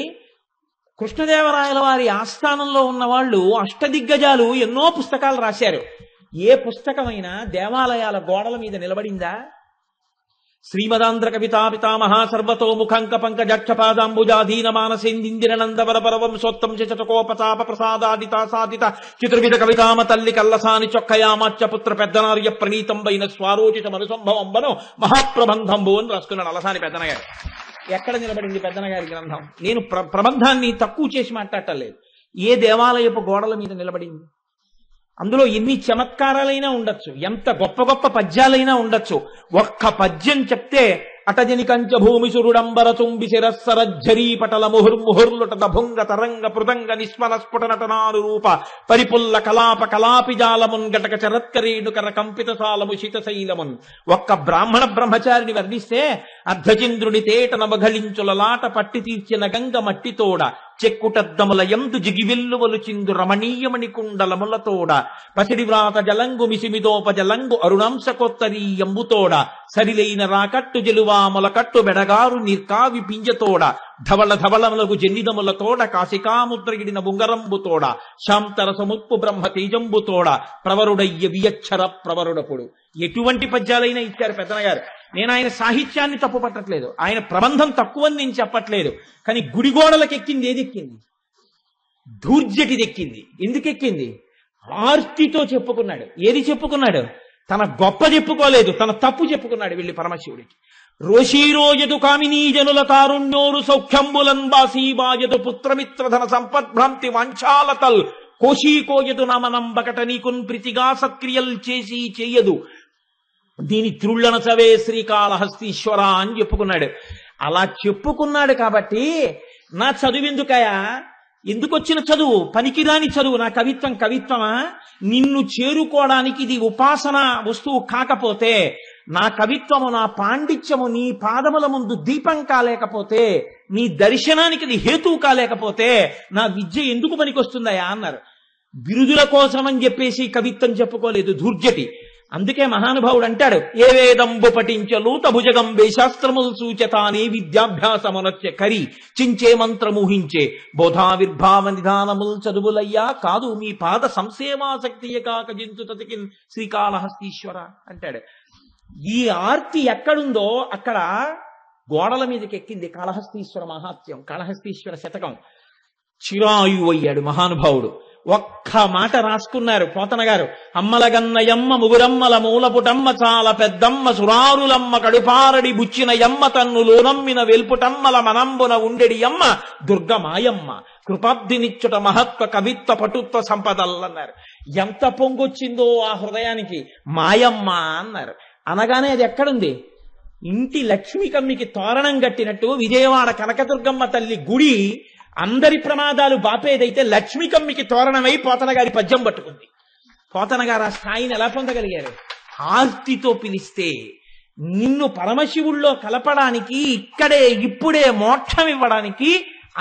కృష్ణదేవరాయల వారి ఆస్థానంలో ఉన్న వాళ్ళు అష్టదిగ్గజాలు ఎన్నో పుస్తకాలు రాశారు. ఏ పుస్తకమైనా దేవాలయాల గోడల మీద నిలబడిందా? శ్రీమదాంధ్ర కవితా పితామహ సర్వతో ముఖంక పంకజక్షపాదాంబుజాధీన మానసేందిందిర నందవర పరవంశోత్తం చటకోపతాప ప్రసాదాదిత సాధిత చతుర్విధ కవితామ తల్లి కల్లసాని చొక్కయామాచ్య పుత్ర పెద్దనార్య ప్రణీతంబైన స్వారోచిత మనుసంభవంబను మహాప్రబంధంబు అని రాసుకున్నాడు అలసాని పెద్దనగారు. ఎక్కడ నిలబడింది పెద్దనగారి గ్రంథం? నేను ప్రబంధాన్ని తక్కువ చేసి మాట్లాడటం లేదు. ఏ దేవాలయపు గోడల మీద నిలబడింది? అందులో ఎన్ని చమత్కారాలైనా ఉండొచ్చు, ఎంత గొప్ప గొప్ప పద్యాలైనా ఉండొచ్చు. ఒక్క పద్యం చెప్తే అటజని కంచ భూమి సురుడంబర చుంబి శిరస్సరజ్జరీ పటల ముహుర్ముహుర్లుట దభుంగ తరంగ పృదంగ నిస్మల స్ఫుట నటనారు రూప పరిపుల్ల కలాప కలాపి జాలమున్ గటక చరత్కరేణుకర కంపిత సాలము శితశైలమున్. ఒక్క బ్రాహ్మణ బ్రహ్మచారిని వర్ణిస్తే అర్ధచంద్రుని తేట నవఘలించుల లాట పట్టి తీర్చిన గంగ మట్టితోడ చెక్కుటద్దముల యందు జిగివిల్లువలు చిందు రమణీయమణి కుండలములతోడ పసిడి వ్రాత జలంగు మిసిమిదోప జలంగు అరుణంశకొత్తరీయంబుతోడ సరిలైన రాకట్టు జెలువా మొలకట్టు బెడగారు నిర్కావి పింజతోడ ధవళ ధవళములకు జన్నిదములతోడ కాశికాముద్రగిడిన బుంగరంబుతోడ శాంతరసముప్పు బ్రహ్మ తేజంబుతోడ ప్రవరుడయ్య వియచ్చర ప్రవరుడపుడు. ఎటువంటి పద్యాలైనా ఇచ్చారు పెద్దనగారు. నేను ఆయన సాహిత్యాన్ని తప్పు పట్టట్లేదు, ఆయన ప్రబంధం తక్కువని నేను చెప్పట్లేదు. కానీ గుడిగోడలకు ఎక్కింది ఏది ఎక్కింది? ధూర్జటిది ఎక్కింది. ఎందుకు ఎక్కింది? ఆర్తితో చెప్పుకున్నాడు. ఏది చెప్పుకున్నాడు? తన గొప్ప చెప్పుకోలేదు, తన తప్పు చెప్పుకున్నాడు వెళ్ళి పరమశివుడికి. రోషీరోయదు కామినీ జనుల తారుణ్యోరు సౌఖ్యంబులన్ బాసీబాయదు పుత్రమిత్రధన సంపద్భ్రాంతి వాంఛాలతల్ కోశీకోయదు నామనంబకట నీకున్ ప్రీతిగా సత్క్రియల్ చేసి చేయదు దీని త్రుళ్ళనసవే శ్రీకాళహస్తీశ్వర అని చెప్పుకున్నాడు. అలా చెప్పుకున్నాడు కాబట్టి నా చదువెందుకయా? ఎందుకొచ్చిన చదువు? పనికిరాని చదువు. నా కవిత్వం కవిత్వమా? నిన్ను చేరుకోవడానికి ఇది ఉపాసన వస్తువు కాకపోతే, నా కవిత్వము నా పాండిత్యము నీ పాదముల ముందు దీపం కాలేకపోతే, నీ దర్శనానికి ఇది హేతువు కాలేకపోతే నా విద్య ఎందుకు పనికొస్తుందయా అన్నారు. బిరుదుల కోసం అని చెప్పేసి కవిత్వం చెప్పుకోలేదు ధూర్జటి. అందుకే మహానుభావుడు అంటాడు, ఏ వేదంబు పఠించలు తభుజగంబే శాస్త్రములు సూచతానే విద్యాభ్యాసమునచ్చ కరి చించే మంత్రమూహించే బోధావిర్భావ నిధానముల్ చదువులయ్యా కాదు మీ పాద సంసేవాశక్తియ కాక జింతు తతికిన్ శ్రీకాళహస్తీశ్వర అంటాడు. ఈ ఆర్తి ఎక్కడుందో అక్కడ గోడల మీదకి ఎక్కింది కాళహస్తీశ్వర మహాత్మ్యం, కాళహస్తీశ్వర శతకం. చిరాయు అయ్యాడు మహానుభావుడు. ఒక్క మాట రాసుకున్నారు పోతన గారు. అమ్మల గన్నయమ్మ ముగురమ్మల మూలపుటమ్మ చాలా పెద్దమ్మ సురారులమ్మ కడుపారడి బుచ్చిన యమ్మ తన్నులు నమ్మిన వెల్పుటమ్మల మనంబున ఉండెడి అమ్మ దుర్గమాయమ్మ కృపాబ్దినిచ్చుట మహత్వ కవిత్వ పటుత్వ సంపదలన్నారు. ఎంత పొంగొచ్చిందో ఆ హృదయానికి. మాయమ్మ అన్నారు. అనగానే అది ఎక్కడుంది? ఇంటి లక్ష్మీకమ్మికి తోరణం కట్టినట్టు విజయవాడ కనకదుర్గమ్మ తల్లి గుడి అందరి ప్రమాదాలు బాపేదైతే లక్ష్మీకమ్మికి తోరణమై పోతన గారి పద్యం పట్టుకుంది. పోతన గారు ఆ స్థాయిని ఎలా పొందగలిగారు? ఆర్తితో పిలిస్తే నిన్ను పరమశివుల్లో కలపడానికి, ఇక్కడే ఇప్పుడే మోక్షం ఇవ్వడానికి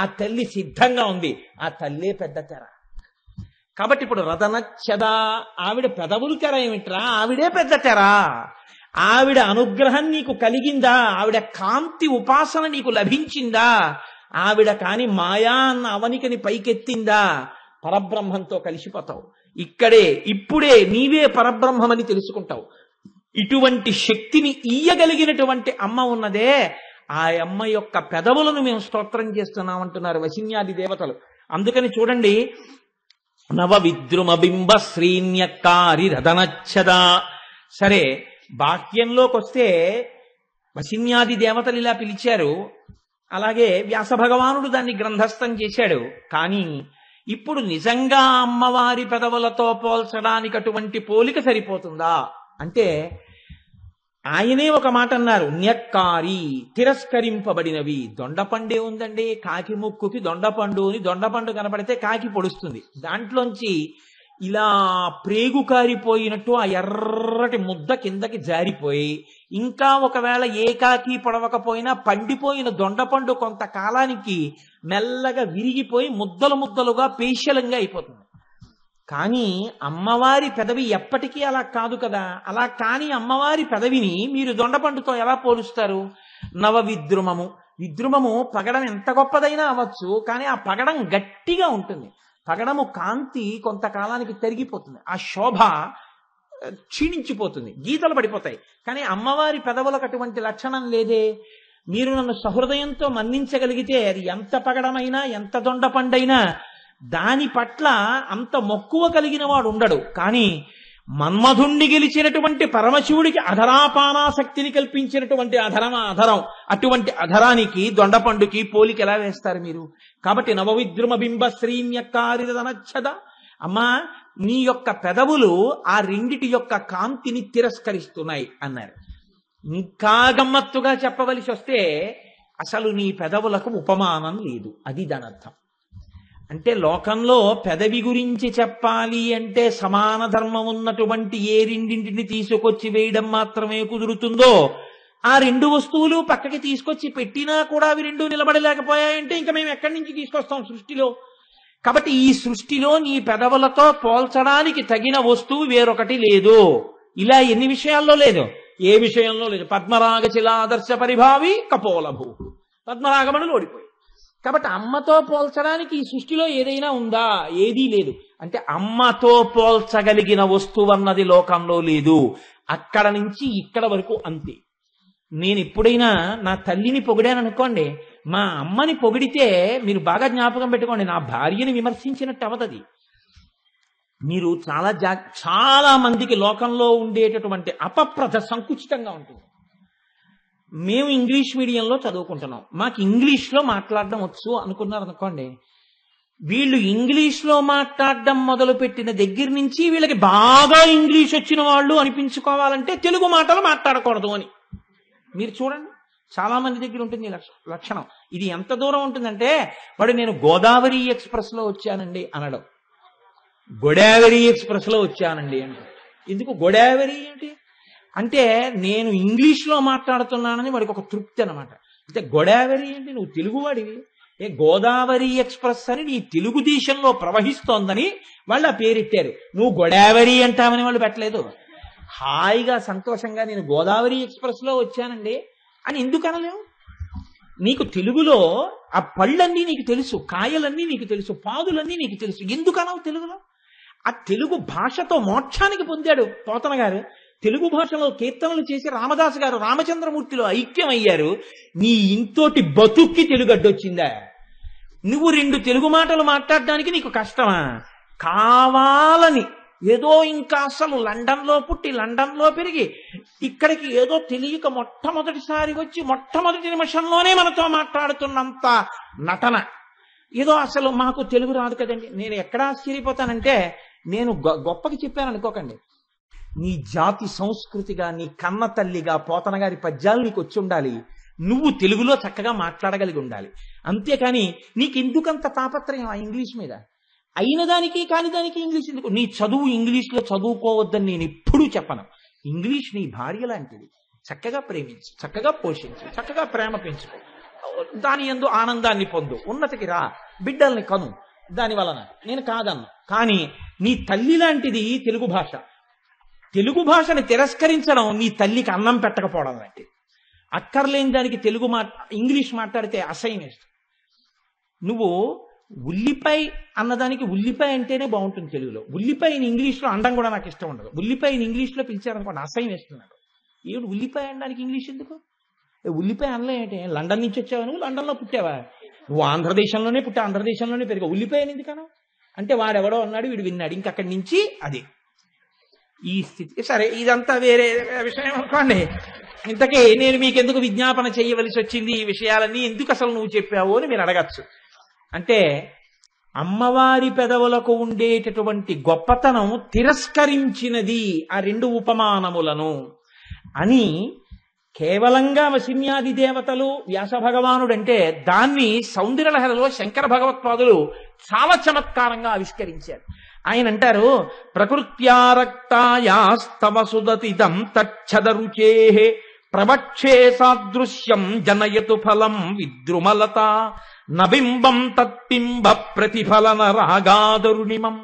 ఆ తల్లి సిద్ధంగా ఉంది. ఆ తల్లే పెద్ద తెర. కాబట్టి ఇప్పుడు రతనచ్చద ఆవిడ పెదవులు తెర ఏమిట్రా? ఆవిడే పెద్ద తెర. ఆవిడ అనుగ్రహం నీకు కలిగిందా? ఆవిడ కాంతి ఉపాసన నీకు లభించిందా? ఆవిడ కాని మాయా అన్న అవనికని పైకెత్తిందా? పరబ్రహ్మంతో కలిసిపోతావు. ఇక్కడే ఇప్పుడే నీవే పరబ్రహ్మమని తెలుసుకుంటావు. ఇటువంటి శక్తిని ఇయ్యగలిగినటువంటి అమ్మ ఉన్నదే, ఆ అమ్మ యొక్క పెదవులను మేము స్తోత్రం చేస్తున్నామంటున్నారు వశిన్యాది దేవతలు. అందుకని చూడండి, నవ విద్రుమ బింబ శ్రీన్యక్కారి రథనచ్చదా. సరే, బాహ్యంలోకి వస్తే వశిన్యాది దేవతలు ఇలా పిలిచారు, అలాగే వ్యాస భగవానుడు దాన్ని గ్రంథస్థం చేశాడు. కానీ ఇప్పుడు నిజంగా అమ్మవారి పెదవులతో పోల్చడానికి అటువంటి పోలిక సరిపోతుందా అంటే, ఆయనే ఒక మాట అన్నారు, న్యక్కారి తిరస్కరింపబడినవి. దొండపండే ఉందండి, కాకి ముక్కుకి దొండపండు అని దొండపండు కనపడితే కాకి పొడుస్తుంది. దాంట్లోంచి ఇలా ప్రేగు కారిపోయినట్టు ఆ ఎర్రటి ముద్ద కిందకి జారిపోయి, ఇంకా ఒకవేళ ఏ కాకి పొడవకపోయినా పండిపోయిన దొండపండు కొంతకాలానికి మెల్లగా విరిగిపోయి ముద్దలు ముద్దలుగా పేశలంగా అయిపోతుంది. కానీ అమ్మవారి పెదవి ఎప్పటికీ అలా కాదు కదా. అలా కాని అమ్మవారి పెదవిని మీరు దొండపండుతో ఎలా పోలుస్తారు? నవ విద్రుమము. విద్రుమము పగడం ఎంత గొప్పదైనా అవ్వచ్చు, కానీ ఆ పగడం గట్టిగా ఉంటుంది. పగడము కాంతి కొంతకాలానికి తరిగిపోతుంది, ఆ శోభ క్షీణించిపోతుంది, గీతలు పడిపోతాయి. కానీ అమ్మవారి పెదవులకు అటువంటి లక్షణం లేదే. మీరు నన్ను సహృదయంతో మన్నించగలిగితే అది ఎంత పగడమైనా ఎంత దొండపండైనా దాని పట్ల అంత మక్కువ కలిగిన వాడు ఉండడు. కానీ మన్మధుణ్ణి గెలిచినటువంటి పరమశివుడికి అధరాపానాశక్తిని కల్పించినటువంటి అధరం, అటువంటి అధరానికి దొండపండుకి పోలిక ఎలా వేస్తారు మీరు? కాబట్టి నవవిద్రుమ బింబ శ్రీన్యక్కారిదనచ్చద. అమ్మా, నీ యొక్క పెదవులు ఆ రెండిటి యొక్క కాంతిని తిరస్కరిస్తున్నాయి అన్నారు. ఇంకా గమ్మత్తుగా చెప్పవలసి వస్తే అసలు నీ పెదవులకు ఉపమానం లేదు, అది దాని అర్థం. అంటే లోకంలో పెదవి గురించి చెప్పాలి అంటే సమాన ధర్మం ఉన్నటువంటి ఏ రెండింటిని తీసుకొచ్చి వేయడం మాత్రమే కుదురుతుందో, ఆ రెండు వస్తువులు పక్కకి తీసుకొచ్చి పెట్టినా కూడా అవి రెండు నిలబడలేకపోయాయంటే ఇంకా మేము ఎక్కడి నుంచి తీసుకొస్తాం సృష్టిలో? కాబట్టి ఈ సృష్టిలో నీ పెదవులతో పోల్చడానికి తగిన వస్తువు వేరొకటి లేదు. ఇలా ఎన్ని విషయాల్లో లేదు? ఏ విషయంలో లేదు. పద్మరాగ శిలాదర్శ పరిభావి కపోలభూ, పద్మరాగమణులు ఓడిపోయి. కాబట్టి అమ్మతో పోల్చడానికి ఈ సృష్టిలో ఏదైనా ఉందా? ఏదీ లేదు. అంటే అమ్మతో పోల్చగలిగిన వస్తువు అన్నది లోకంలో లేదు. అక్కడ నుంచి ఇక్కడ వరకు అంతే. నేను ఎప్పుడైనా నా తల్లిని పొగిడాననుకోండి, మా అమ్మని పొగిడితే మీరు బాగా జ్ఞాపకం పెట్టుకోండి, నా భార్యని విమర్శించినట్టు అవదది. మీరు చాలా మందికి లోకంలో ఉండేటటువంటి అపప్రథ సంకుచితంగా ఉంటుంది. మేము ఇంగ్లీష్ మీడియంలో చదువుకుంటున్నాం, మాకు ఇంగ్లీష్లో మాట్లాడడం వచ్చు అనుకున్నారు అనుకోండి, వీళ్ళు ఇంగ్లీష్లో మాట్లాడడం మొదలుపెట్టిన దగ్గర నుంచి వీళ్ళకి బాగా ఇంగ్లీష్ వచ్చిన వాళ్ళు అనిపించుకోవాలంటే తెలుగు మాటలు మాట్లాడకూడదు అని. మీరు చూడండి, చాలా మంది దగ్గర ఉంటుంది ఈ లక్షణం. ఇది ఎంత దూరం ఉంటుందంటే, వాడు నేను గోదావరి ఎక్స్ప్రెస్లో వచ్చానండి అనడం, గోదావరి ఎక్స్ప్రెస్లో వచ్చానండి అంటే. ఎందుకు గోదావరి ఏంటి అంటే, నేను ఇంగ్లీష్లో మాట్లాడుతున్నానని వాడికి ఒక తృప్తి అనమాట. అంటే గోదావరి ఏంటి, నువ్వు తెలుగువాడివి, గోదావరి ఎక్స్ప్రెస్ అని నీ తెలుగు దేశంలో ప్రవహిస్తోందని వాళ్ళు ఆ పేరెట్టారు. నువ్వు గోదావరి అంటామని వాళ్ళు పెట్టలేదు. హాయిగా సంతోషంగా నేను గోదావరి ఎక్స్ప్రెస్లో వచ్చానండి అని ఎందుకు అనలేవు? నీకు తెలుగులో ఆ పళ్ళన్నీ నీకు తెలుసు, కాయలన్నీ నీకు తెలుసు, పాదులన్నీ నీకు తెలుసు, ఎందుకు అనవు తెలుగులో? ఆ తెలుగు భాషతో మోక్షానికి పొందాడు పోతన గారు. తెలుగు భాషలో కీర్తనలు చేసి రామదాసు గారు రామచంద్రమూర్తిలో ఐక్యమయ్యారు. నీ ఇంతోటి బతుక్కి తెలుగు అడ్డొచ్చిందా? నువ్వు రెండు తెలుగు మాటలు మాట్లాడడానికి నీకు కష్టమా? కావాలని ఏదో ఇంకా అసలు లండన్లో పుట్టి లండన్లో పెరిగి ఇక్కడికి ఏదో తెలియక మొట్టమొదటిసారి వచ్చి మొట్టమొదటి నిమిషంలోనే మనతో మాట్లాడుతున్నంత నటన. ఏదో అసలు మాకు తెలుగు రాదు కదండి. నేను ఎక్కడ ఆశ్చర్యపోతానంటే, నేను గొప్పకి చెప్పాను అనుకోకండి, నీ జాతి సంస్కృతిగా నీ కన్న తల్లిగా పోతన గారి పద్యాలు నీకు వచ్చి ఉండాలి, నువ్వు తెలుగులో చక్కగా మాట్లాడగలిగి ఉండాలి. అంతేకాని నీకెందుకంత తాపత్రయం ఆ ఇంగ్లీష్ మీద? అయిన దానికి కాని దానికి ఇంగ్లీష్ ఎందుకు? నీ చదువు ఇంగ్లీష్లో చదువుకోవద్దని నేను ఎప్పుడూ చెప్పను. ఇంగ్లీష్ నీ భార్య లాంటిది. చక్కగా ప్రేమించు, చక్కగా పోషించు, చక్కగా ప్రేమ పెంచుకో, దాని యందు ఆనందాన్ని పొందు, ఉన్నతికి రా, బిడ్డల్ని కను. దాని వలన నేను కాదన్ను. కానీ నీ తల్లి లాంటిది తెలుగు భాష. తెలుగు భాషని తిరస్కరించడం నీ తల్లికి అన్నం పెట్టకపోవడం లాంటిది. అక్కర్లేని దానికి ఇంగ్లీష్ మాట్లాడితే అసహ్యం వేస్తుంది. నువ్వు ఉల్లిపాయ అన్నదానికి ఉల్లిపాయ అంటేనే బాగుంటుంది తెలుగులో. ఉల్లిపాయని ఇంగ్లీష్లో అనడం కూడా నాకు ఇష్టం ఉండదు. ఉల్లిపాయని ఇంగ్లీష్లో పిలిచారనుకోండి అసహ్యం వేస్తున్నాడు. ఏమిటి ఉల్లిపాయ అనడానికి ఇంగ్లీష్ ఎందుకు? ఉల్లిపాయ అనలే ఏంటి? లండన్ నుంచి వచ్చావా నువ్వు? లండన్లో పుట్టావా నువ్వు? ఆంధ్రదేశంలోనే పుట్టా, ఆంధ్రదేశంలోనే పెరిగావు. ఉల్లిపాయని ఎందుకనో అంటే వాడెవడో అన్నాడు, వీడు విన్నాడు, ఇంకక్కడి నుంచి అది ఈ స్థితి. సరే, ఇదంతా వేరే విషయం అనుకోండి. ఇంతకీ నేను మీకెందుకు విజ్ఞాపన చేయవలసి వచ్చింది? ఈ విషయాలన్నీ ఎందుకు అసలు నువ్వు చెప్పావు అని మీరు అడగచ్చు. అంటే అమ్మవారి పెదవులకు ఉండేటటువంటి గొప్పతనం తిరస్కరించినది ఆ రెండు ఉపమానములను అని కేవలంగా వసిన్యాది దేవతలు వ్యాస భగవానుడంటే దాన్ని సౌందర్యలహరిలో శంకర భగవత్పాదులు చాలా చమత్కారంగా ఆవిష్కరించారు. ఆయన అంటారు, ప్రకృత్యారక్తాయాస్తవ సుదతిదం తచ్చదరుచే ప్రవక్షే సాదృశ్యం జనయతు ఫలం విద్రుమలత నబింబం తత్పింబ ప్రతిఫలన రాగాదరుణిమం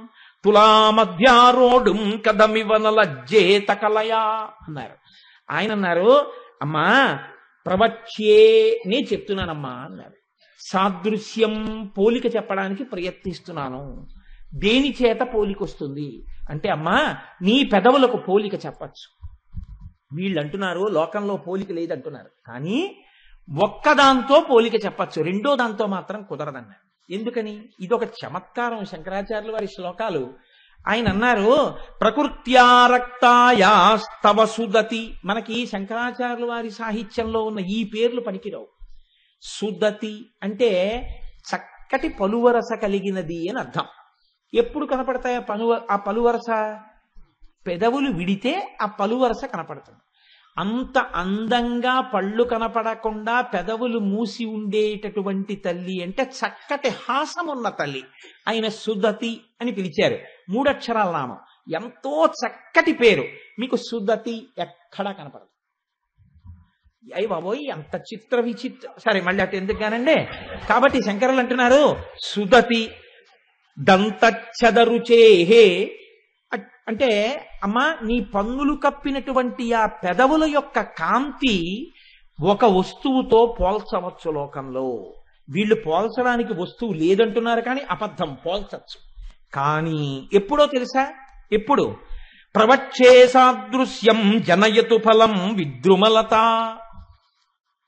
తులామధ్యారోఢుం కదమివనలజ్జేత కలయా అన్నారు. ఆయన అన్నారు, అమ్మా ప్రవచ్యే నే చెప్తున్నానమ్మా అన్నారు. సాదృశ్యం పోలిక చెప్పడానికి ప్రయత్నిస్తున్నాను. దేని చేత పోలిక వస్తుంది అంటే, అమ్మా నీ పెదవులకు పోలిక చెప్పచ్చు. వీళ్ళు అంటున్నారు లోకంలో పోలిక లేదంటున్నారు, కానీ ఒక్కదాంతో పోలిక చెప్పచ్చు, రెండో దాంతో మాత్రం కుదరదన్నారు. ఎందుకని? ఇదొక చమత్కారం శంకరాచార్యుల వారి శ్లోకాలు. ఆయన అన్నారు, ప్రకృత్యారక్తాయాస్తవ సుదతి. మనకి శంకరాచార్యుల వారి సాహిత్యంలో ఉన్న ఈ పేర్లు పనికిరావు. సుదతి అంటే చక్కటి పలువరస కలిగినది అని అర్థం. ఎప్పుడు కనపడతాయి ఆ పలువరస? పెదవులు విడితే ఆ పలువరస కనపడుతుంది. అంత అందంగా పళ్ళు కనపడకుండా పెదవులు మూసి ఉండేటటువంటి తల్లి అంటే చక్కటి హాసం ఉన్న తల్లి. ఆయన సుదతి అని పిలిచారు. 3 అక్షరాల నామం, ఎంతో చక్కటి పేరు. మీకు సుదతి ఎక్కడా కనపడదు. అయ్యి బాబోయ్ ఎంత చిత్ర విచిత్ర. సరే, మళ్ళీ అటు ఎందుకు కానండి. కాబట్టి శంకరులు అంటున్నారు, సుదతి దంతచ్చదరుచేహే అంటే, అమ్మా నీ పన్నులు కప్పినటువంటి ఆ పెదవుల యొక్క కాంతి ఒక వస్తువుతో పోల్చవచ్చు లోకంలో. వీళ్ళు పోల్చడానికి వస్తువు లేదంటున్నారు, కానీ అబద్ధం, పోల్చచ్చు. కానీ ఎప్పుడో తెలుసా? ఎప్పుడు? ప్రవక్షే సాదృశ్యం జనయతు ఫలం విద్రుమలత.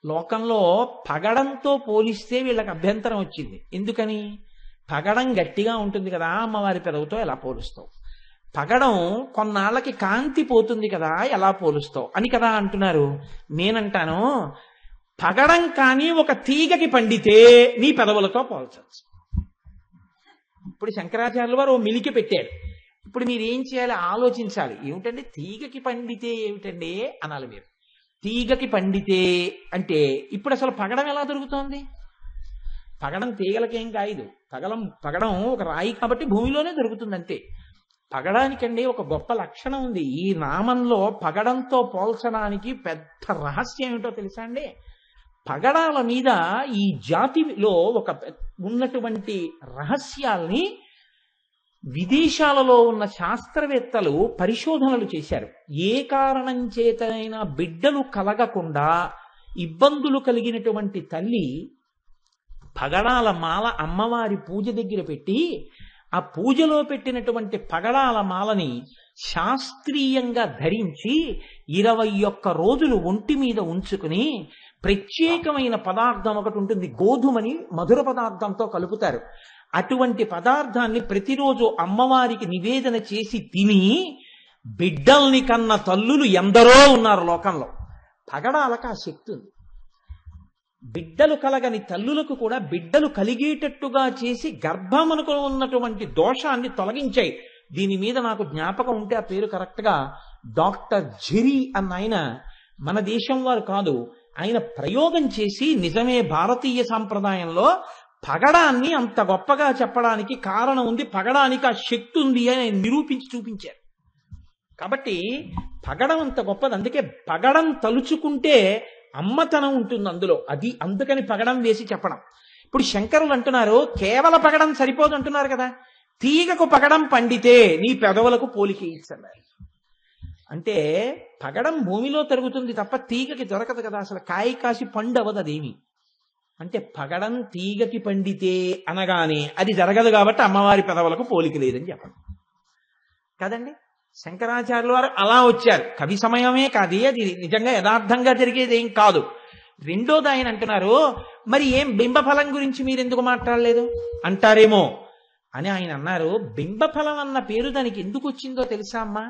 లోకంలో పగడంతో పోలిస్తే వీళ్ళకి అభ్యంతరం వచ్చింది. ఎందుకని? పగడం గట్టిగా ఉంటుంది కదా, అమ్మవారి పెదవుతో ఎలా పోలుస్తావు? పగడం కొన్నాళ్ళకి కాంతి పోతుంది కదా, ఎలా పోలుస్తావు అని కదా అంటున్నారు. నేనంటాను, పగడం కానీ ఒక తీగకి పండితే నీ పెదవులతో పోల్చచ్చు. ఇప్పుడు శంకరాచార్యుల వారు ఓ మిలికి పెట్టారు. ఇప్పుడు మీరు ఏం చేయాలి? ఆలోచించాలి. ఏమిటండి తీగకి పండితే ఏమిటండి అనాలి మీరు. తీగకి పండితే అంటే ఇప్పుడు అసలు పగడం ఎలా దొరుకుతోంది? పగడం తీగలకేం కాయదు. పగడం ఒక రాయి కాబట్టి భూమిలోనే దొరుకుతుంది అంతే. పగడానికండి ఒక గొప్ప లక్షణం ఉంది. ఈ నామంలో పగడంతో పోల్చడానికి పెద్ద రహస్యం ఏమిటో తెలుసా అండి? పగడాల మీద ఈ జాతిలో ఉన్నటువంటి రహస్యాల్ని విదేశాలలో ఉన్న శాస్త్రవేత్తలు పరిశోధనలు చేశారు. ఏ కారణం చేతనైనా బిడ్డలు కలగకుండా ఇబ్బందులు కలిగినటువంటి తల్లి పగడాల మాల అమ్మవారి పూజ దగ్గర పెట్టి, ఆ పూజలో పెట్టినటువంటి పగడాల మాలని శాస్త్రీయంగా ధరించి 21 రోజులు ఒంటి మీద ఉంచుకుని ప్రత్యేకమైన పదార్థం ఒకటి ఉంటుంది, గోధుమని మధుర పదార్థంతో కలుపుతారు. అటువంటి పదార్థాన్ని ప్రతిరోజు అమ్మవారికి నివేదన చేసి తిని బిడ్డల్ని కన్న తల్లులు ఎందరో ఉన్నారు లోకంలో. పగడాలకు ఆ శక్తి ఉంది. బిడ్డలు కలగని తల్లులకు కూడా బిడ్డలు కలిగేటట్టుగా చేసి గర్భమునకు ఉన్నటువంటి దోషాన్ని తొలగించాయి. దీని మీద నాకు జ్ఞాపకం ఉంటే ఆ పేరు కరెక్ట్గా డాక్టర్ జెరీ అన్న ఆయన, మన దేశం వారు కాదు, ఆయన ప్రయోగం చేసి నిజమే భారతీయ సాంప్రదాయంలో పగడాన్ని అంత గొప్పగా చెప్పడానికి కారణం ఉంది, పగడానికి ఆ శక్తి ఉంది అని ఆయన నిరూపించి చూపించారు. కాబట్టి పగడం అంత గొప్పది. అందుకే పగడం తలుచుకుంటే అమ్మతనం ఉంటుంది అందులో. అది అందుకని పగడం వేసి చెప్పడం. ఇప్పుడు శంకరులు అంటున్నారు కేవల పగడం సరిపోదు అంటున్నారు కదా, తీగకు పగడం పండితే నీ పెదవులకు పోలిక ఇచ్చన్నారు. అంటే పగడం భూమిలో తరుగుతుంది తప్ప తీగకి దొరకదు కదా, అసలు కాయ కాసి పండు అవ్వదు అదేమి. అంటే పగడం తీగకి పండితే అనగానే అది జరగదు కాబట్టి అమ్మవారి పెదవులకు పోలిక లేదని చెప్పండి కదండి. శంకరాచార్యుల వారు అలా వచ్చారు. కవి సమయమే కాదు, అది నిజంగా యథార్థంగా జరిగేది ఏం కాదు. రెండోది ఆయన అంటున్నారు, మరి ఏం బింబఫలం గురించి మీరు ఎందుకు మాట్లాడలేదు అంటారేమో అని ఆయన అన్నారు. బింబఫలం అన్న పేరు దానికి ఎందుకు వచ్చిందో తెలుసా అమ్మా?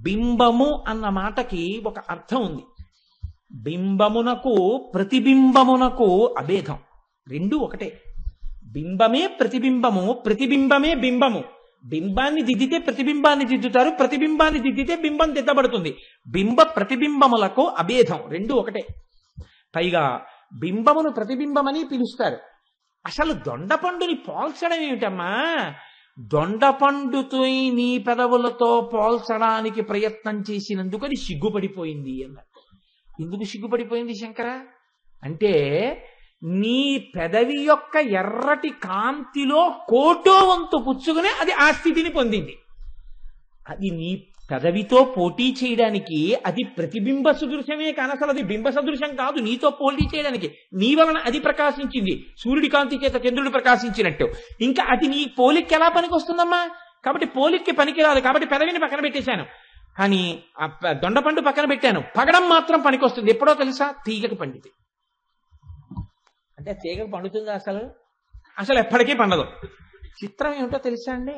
బింబము అన్న మాటకి ఒక అర్థం ఉంది. బింబమునకు ప్రతిబింబమునకు అభేదం, రెండు ఒకటే. బింబమే ప్రతిబింబము, ప్రతిబింబమే బింబము. బింబాన్ని దిద్దితే ప్రతిబింబాన్ని దిద్దుతారు, ప్రతిబింబాన్ని దిద్దితే బింబం దిద్దబడుతుంది. బింబ ప్రతిబింబములకు అభేదం, రెండు ఒకటే. పైగా బింబమును ప్రతిబింబమని పిలుస్తారు. అసలు దొండపండుని పోల్చడం ఏమిటమ్మా? దొండపండుతో నీ పెదవులతో పోల్చడానికి ప్రయత్నం చేసినందుకు అది సిగ్గుపడిపోయింది అన్నారు. ఎందుకు సిగ్గుపడిపోయింది శంకర అంటే, నీ పెదవి యొక్క ఎర్రటి కాంతిలో కోటో వంతు పుచ్చుకునే అది ఆ స్థితిని పొందింది. అది నీ పెదవితో పోటీ చేయడానికి అది ప్రతిబింబ సదృశమే కానీ అసలు అది బింబ సదృశం కాదు. నీతో పోటీ చేయడానికి నీ వలన అది ప్రకాశించింది, సూర్యుడి కాంతి చేత చంద్రుడు ప్రకాశించినట్టు. ఇంకా అది నీ పోలికి ఎలా పనికి వస్తుందమ్మా? కాబట్టి పోలిక్కి పనికిరాదు, కాబట్టి పెదవిని పక్కన పెట్టేశాను. కానీ ఆ దొండపండు పక్కన పెట్టాను, పగడం మాత్రం పనికొస్తుంది. ఎప్పుడో తెలుసా? తీగకు పండితే. అంటే తీగకు పండుతుందా? అసలు ఎప్పటికీ పండదు. చిత్రం ఏమిటో తెలుసా అండి?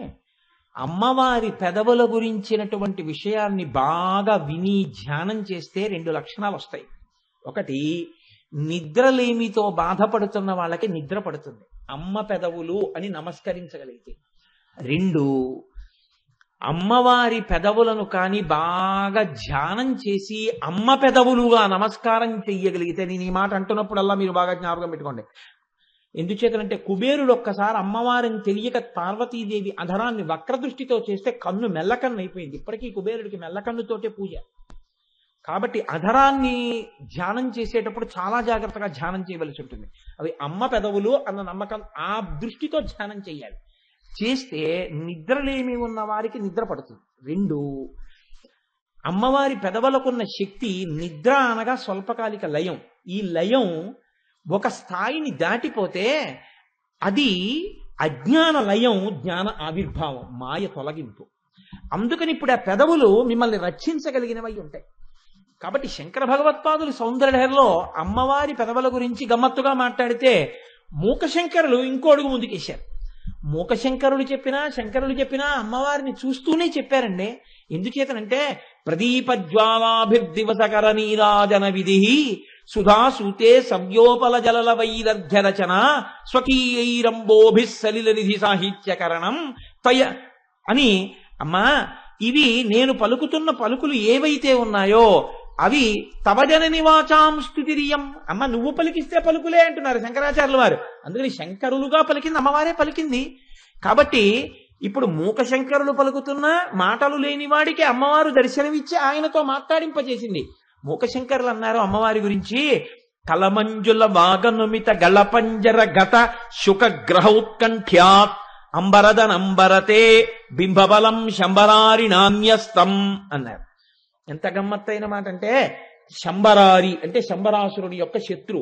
అమ్మవారి పెదవుల గురించినటువంటి విషయాన్ని బాగా విని ధ్యానం చేస్తే రెండు లక్షణాలు వస్తాయి. ఒకటి, నిద్రలేమితో బాధపడుతున్న వాళ్ళకి నిద్ర పడుతుంది అమ్మ పెదవులు అని నమస్కరించగలిగితే. రెండు, అమ్మవారి పెదవులను కానీ బాగా ధ్యానం చేసి అమ్మ పెదవులుగా నమస్కారం చెయ్యగలిగితే, నేను ఈ మాట అంటున్నప్పుడల్లా మీరు బాగా జ్ఞాపకం పెట్టుకోండి. ఎందుచేతనంటే కుబేరుడు ఒక్కసారి అమ్మవారిని తెలియక పార్వతీదేవి అధరాన్ని వక్రదృష్టితో చేస్తే కన్ను మెల్లకన్ను అయిపోయింది. ఇప్పటికీ కుబేరుడికి మెల్లకన్నుతోటే పూజ. కాబట్టి అధరాన్ని ధ్యానం చేసేటప్పుడు చాలా జాగ్రత్తగా ధ్యానం చేయవలసి ఉంటుంది. అవి అమ్మ పెదవులు అన్న నమ్మకం, ఆ దృష్టితో ధ్యానం చేయాలి. చేస్తే నిద్రలేమి ఉన్న వారికి నిద్ర పడుతుంది. రెండు, అమ్మవారి పెదవులకున్న శక్తి నిద్ర అనగా స్వల్పకాలిక లయం. ఈ లయం ఒక స్థాయిని దాటిపోతే అది అజ్ఞాన లయం, జ్ఞాన ఆవిర్భావం, మాయ తొలగింపు. అందుకని ఇప్పుడు ఆ పెదవులు మిమ్మల్ని రక్షించగలిగినవై ఉంటాయి. కాబట్టి శంకర భగవత్పాదులు సౌందర్యలహరిలో అమ్మవారి పెదవుల గురించి గమ్మత్తుగా మాట్లాడితే మూకశంకరులు ఇంకో అడుగు ముందుకేశారు. మూకశంకరులు చెప్పినా శంకరులు చెప్పినా అమ్మవారిని చూస్తూనే చెప్పారండి. ఎందుచేతనంటే ప్రదీపజ్వాలాభిర్దివసకర నీరాజన విధి సుధాసూతే సవ్యోపల జలల వైదర్ఘ్య రచన స్వకీయైరంబోభిః సలిల నిధి సాహిత్యకరణం తయ అని. అమ్మా, ఇవి నేను పలుకుతున్న పలుకులు ఏవైతే ఉన్నాయో అవి తవజనని వాచాం స్తుతిరియం. అమ్మ, నువ్వు పలికిస్తే పలుకులే అంటున్నారు శంకరాచార్యుల వారు. అందుకని శంకరులుగా పలికింది అమ్మవారే పలికింది. కాబట్టి ఇప్పుడు మూక శంకరులు పలుకుతున్న మాటలు లేని వాడికి అమ్మవారు దర్శనమిచ్చి ఆయనతో మాట్లాడింపచేసింది. మూకశంకరులు అన్నారు అమ్మవారి గురించి, కలమంజుల వాగనుమిత గళపంజర గత శుకగ్రహ ఉత్కంఠ్యాత్ అంబరదనంబరతే బింబబలం శంబరారి నామ్యస్తం అన్నారు. ఎంత గమ్మత్తైన మాట అంటే, శంబరారి అంటే శంబరాసురుడి యొక్క శత్రు.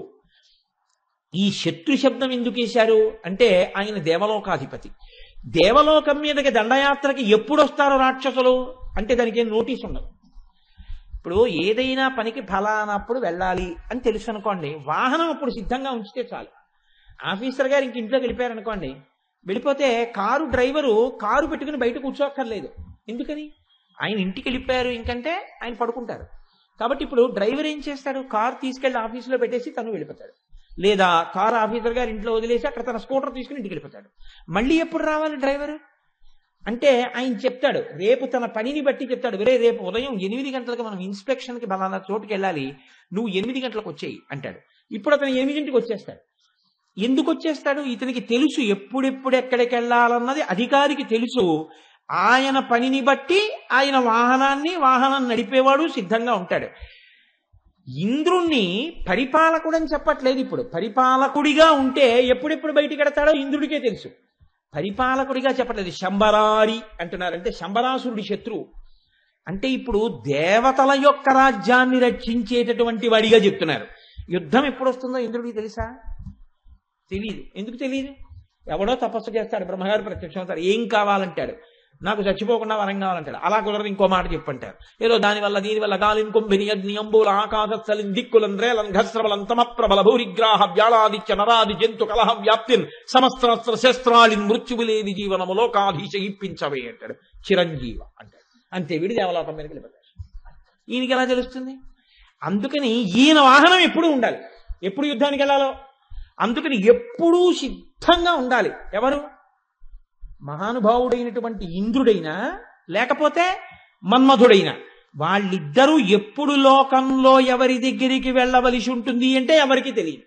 ఈ శత్రు శబ్దం ఎందుకు వేశారు అంటే, ఆయన దేవలోకాధిపతి. దేవలోకం మీదకి దండయాత్రకి ఎప్పుడు వస్తారో రాక్షసులు అంటే దానికి ఏం నోటీస్ ఉండదు. ఇప్పుడు ఏదైనా పనికి ఫలానప్పుడు వెళ్ళాలి అని తెలుసు అనుకోండి, వాహనం అప్పుడు సిద్ధంగా ఉంచితే చాలు. ఆఫీసర్ గారు ఇంక ఇంట్లోకి వెళ్ళిపోయారనుకోండి, వెళ్ళిపోతే కారు డ్రైవరు కారు పెట్టుకుని బయట కూర్చోక్కర్లేదు. ఎందుకని? ఆయన ఇంటికి వెళ్ళిపోయారు, ఇంకంటే ఆయన పడుకుంటారు. కాబట్టి ఇప్పుడు డ్రైవర్ ఏం చేస్తాడు? కారు తీసుకెళ్లి ఆఫీసులో పెట్టేసి తను వెళ్ళిపోతాడు, లేదా కారు ఆఫీసర్ గారు ఇంట్లో వదిలేసి అక్కడ తన స్కూటర్ తీసుకుని ఇంటికి వెళ్ళిపోతాడు. మళ్ళీ ఎప్పుడు రావాలి డ్రైవరు అంటే ఆయన చెప్తాడు, రేపు తన పనిని బట్టి చెప్తాడు, వేరే రేపు ఉదయం 8 గంటలకు మనం ఇన్స్పెక్షన్కి బలానా చోటుకి వెళ్ళాలి, నువ్వు 8 గంటలకు వచ్చేయి అంటాడు. ఇప్పుడు అతను 8ంటికి వచ్చేస్తాడు. ఎందుకు వచ్చేస్తాడు? ఇతనికి తెలుసు ఎప్పుడెప్పుడు ఎక్కడికి వెళ్ళాలన్నది అధికారికి తెలుసు. ఆయన పనిని బట్టి ఆయన వాహనం నడిపేవాడు సిద్ధంగా ఉంటాడు. ఇంద్రుణ్ణి పరిపాలకుడు అని చెప్పట్లేదు. ఇప్పుడు పరిపాలకుడిగా ఉంటే ఎప్పుడెప్పుడు బయటికి వెడతాడో ఇంద్రుడికే తెలుసు. పరిపాలకుడిగా చెప్పట్లేదు. శంబరారి అంటున్నారంటే శంబరాసురుడి శత్రువు. అంటే ఇప్పుడు దేవతల యొక్క రాజ్యాన్ని రక్షించేటటువంటి వాడిగా చెప్తున్నారు. యుద్ధం ఎప్పుడు వస్తుందో ఇంద్రుడికి తెలుసా? తెలియదు. ఎందుకు తెలియదు? ఎవడో తపస్సు చేస్తాడు, బ్రహ్మగారు ప్రత్యక్షం అవుతారు, ఏం కావాలంటాడు, నాకు చచ్చిపోకుండా వరం కావాలంటాడు. అలా కుదరదు, ఇంకో మాట చెప్పంటారు, ఏదో దీనివల్ల గాలిన్ కుంభిని అగ్నియంబుల ఆకాశస్థలిన్ దిక్కులన్ రేలన్ ఘస్రబలం తమప్రబల భూరిగ్రాహ వ్యాళాదిత్య నరాది జంతు కలహ వ్యాప్తిన్ సమస్త్రస్త్ర శస్త్రాలిన్ మృత్యువులేది జీవనములో కాధీశ ఇప్పించవే అంటాడు. చిరంజీవ అంటాడు. అంతే, వీడి దేవలోకం మీదకి వెళ్ళిపోతాడు. ఈయనకి ఎలా తెలుస్తుంది? అందుకని ఈయన వాహనం ఎప్పుడూ ఉండాలి, ఎప్పుడు యుద్ధానికి వెళ్ళాలో. అందుకని ఎప్పుడూ సిద్ధంగా ఉండాలి. ఎవరు? మహానుభావుడైనటువంటి ఇంద్రుడైనా లేకపోతే మన్మధుడైనా, వాళ్ళిద్దరూ ఎప్పుడు లోకంలో ఎవరి దగ్గరికి వెళ్ళవలసి ఉంటుంది అంటే ఎవరికి తెలియదు.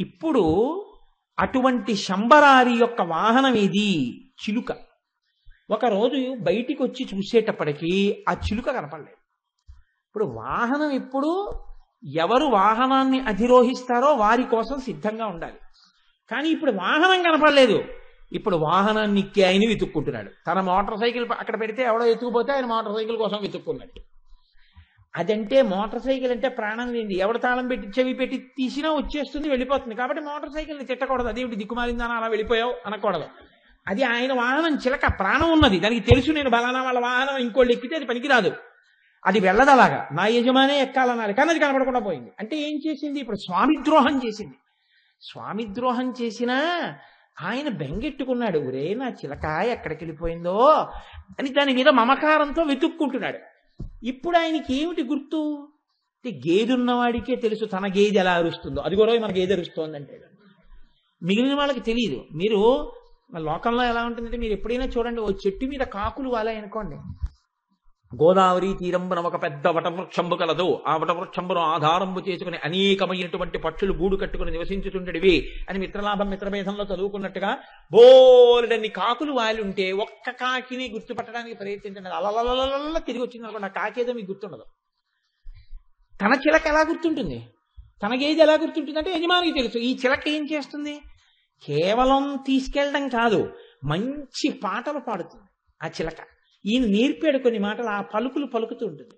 ఇప్పుడు అటువంటి శంబరారి యొక్క వాహనం ఏది? చిలుక. ఒకరోజు బయటికి వచ్చి చూసేటప్పటికీ ఆ చిలుక కనపడలేదు. ఇప్పుడు వాహనం ఎప్పుడు ఎవరు వాహనాన్ని అధిరోహిస్తారో వారి కోసం సిద్ధంగా ఉండాలి. కానీ ఇప్పుడు వాహనం కనపడలేదు. ఇప్పుడు వాహనాన్ని ఎక్కి ఆయన వెతుక్కుంటున్నాడు. తన మోటార్ సైకిల్ అక్కడ పెడితే ఎవడో ఎత్తుకుపోతే ఆయన మోటార్ సైకిల్ కోసం వెతుక్కున్నాడు. అదంటే మోటార్ సైకిల్ అంటే ప్రాణం లేనిది. ఎవడు తాళం పెట్టి చెవి పెట్టి తీసినా వచ్చేస్తుంది, వెళ్ళిపోతుంది. కాబట్టి మోటార్ సైకిల్ని తిట్టకూడదు, అదేమిటి దిక్కుమాలిందని అలా వెళ్ళిపోయావు అనకూడదు. అది ఆయన వాహనం, చిలక ప్రాణం ఉన్నది, దానికి తెలుసు నేను బలానా వాళ్ళ వాహనం ఇంకోళ్ళు ఎక్కితే అది పనికిరాదు, అది వెళ్ళదు, అలాగా నా యజమానే ఎక్కాలన్నారు. కానీ అది కనపడకుండా పోయింది. అంటే ఏం చేసింది? ఇప్పుడు స్వామిద్రోహం చేసింది. స్వామిద్రోహం చేసినా ఆయన బెంగెట్టుకున్నాడు, ఒరే నా చిలక ఎక్కడికి వెళ్ళిపోయిందో అని దాని మీద మమకారంతో వెతుక్కుంటున్నాడు. ఇప్పుడు ఆయనకి ఏమిటి గుర్తు? గేదె ఉన్నవాడికే తెలుసు తన గేదె ఎలా అరుస్తుందో. అది కూడా మన గేదె అరుస్తోందంటే మిగిలిన వాళ్ళకి తెలియదు. మీరు లోకంలో ఎలా ఉంటుందంటే, మీరు ఎప్పుడైనా చూడండి, ఓ చెట్టు మీద కాకులు వాలాయనుకోండి, గోదావరి తీరంబున ఒక పెద్ద వటవృక్షంబు కలదు, ఆ వటవృక్షంబును ఆధారంబు చేసుకుని అనేకమైనటువంటి పక్షులు గూడు కట్టుకుని నివసించుతుండేవి అని మిత్రలాభం మిత్రభేదంలో చదువుకున్నట్టుగా బోలెడన్ని కాకులు వాలి ఉంటే ఒక్క కాకిని గుర్తుపట్టడానికి ప్రయత్నించండి, అలలలల తిరిగి వచ్చింది అనుకోండి, ఆ కాకేదో మీకు గుర్తుండదు. తన చిలక ఎలా గుర్తుంటుంది? తన గేదె ఎలా గుర్తుంటుంది అంటే యజమానికి తెలుసు. ఈ చిలక ఏం చేస్తుంది? కేవలం తీసుకెళ్ళడం కాదు, మంచి పాటలు పాడుతుంది ఆ చిలక. ఈయన నేర్పాడు కొన్ని మాటలు, ఆ పలుకులు పలుకుతూ ఉంటుంది.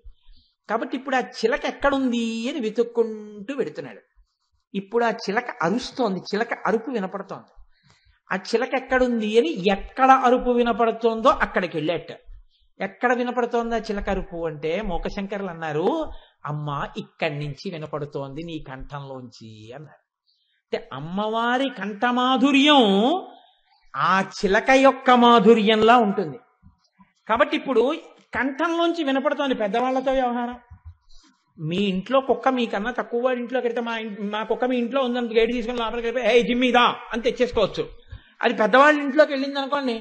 కాబట్టి ఇప్పుడు ఆ చిలక ఎక్కడుంది అని వెతుక్కుంటూ వెడుతున్నాడు. ఇప్పుడు ఆ చిలక అరుస్తోంది, చిలక అరుపు వినపడుతోంది. ఆ చిలక ఎక్కడుంది అని, ఎక్కడ అరుపు వినపడుతోందో అక్కడికి వెళ్ళాట. ఎక్కడ వినపడుతోంది ఆ చిలక అరుపు అంటే మోకశంకరులు అన్నారు, అమ్మ ఇక్కడి నుంచి వినపడుతోంది నీ కంఠంలోంచి అన్నారు. అంటే అమ్మవారి కంఠమాధుర్యం ఆ చిలక యొక్క మాధుర్యంలా ఉంటుంది. కాబట్టి ఇప్పుడు కంఠంలోంచి వినపడుతోంది. పెద్దవాళ్లతో వ్యవహారం, మీ ఇంట్లో కుక్క మీకన్నా తక్కువ వాడి ఇంట్లోకి వెళ్తే, మా కుక్క మీ ఇంట్లో ఉందని గేటు తీసుకుని లోపలికి వెళ్ళిపోయి హే జిమ్మీదా అని తెచ్చేసుకోవచ్చు. అది పెద్దవాళ్ళ ఇంట్లోకి వెళ్ళింది అనుకోండి,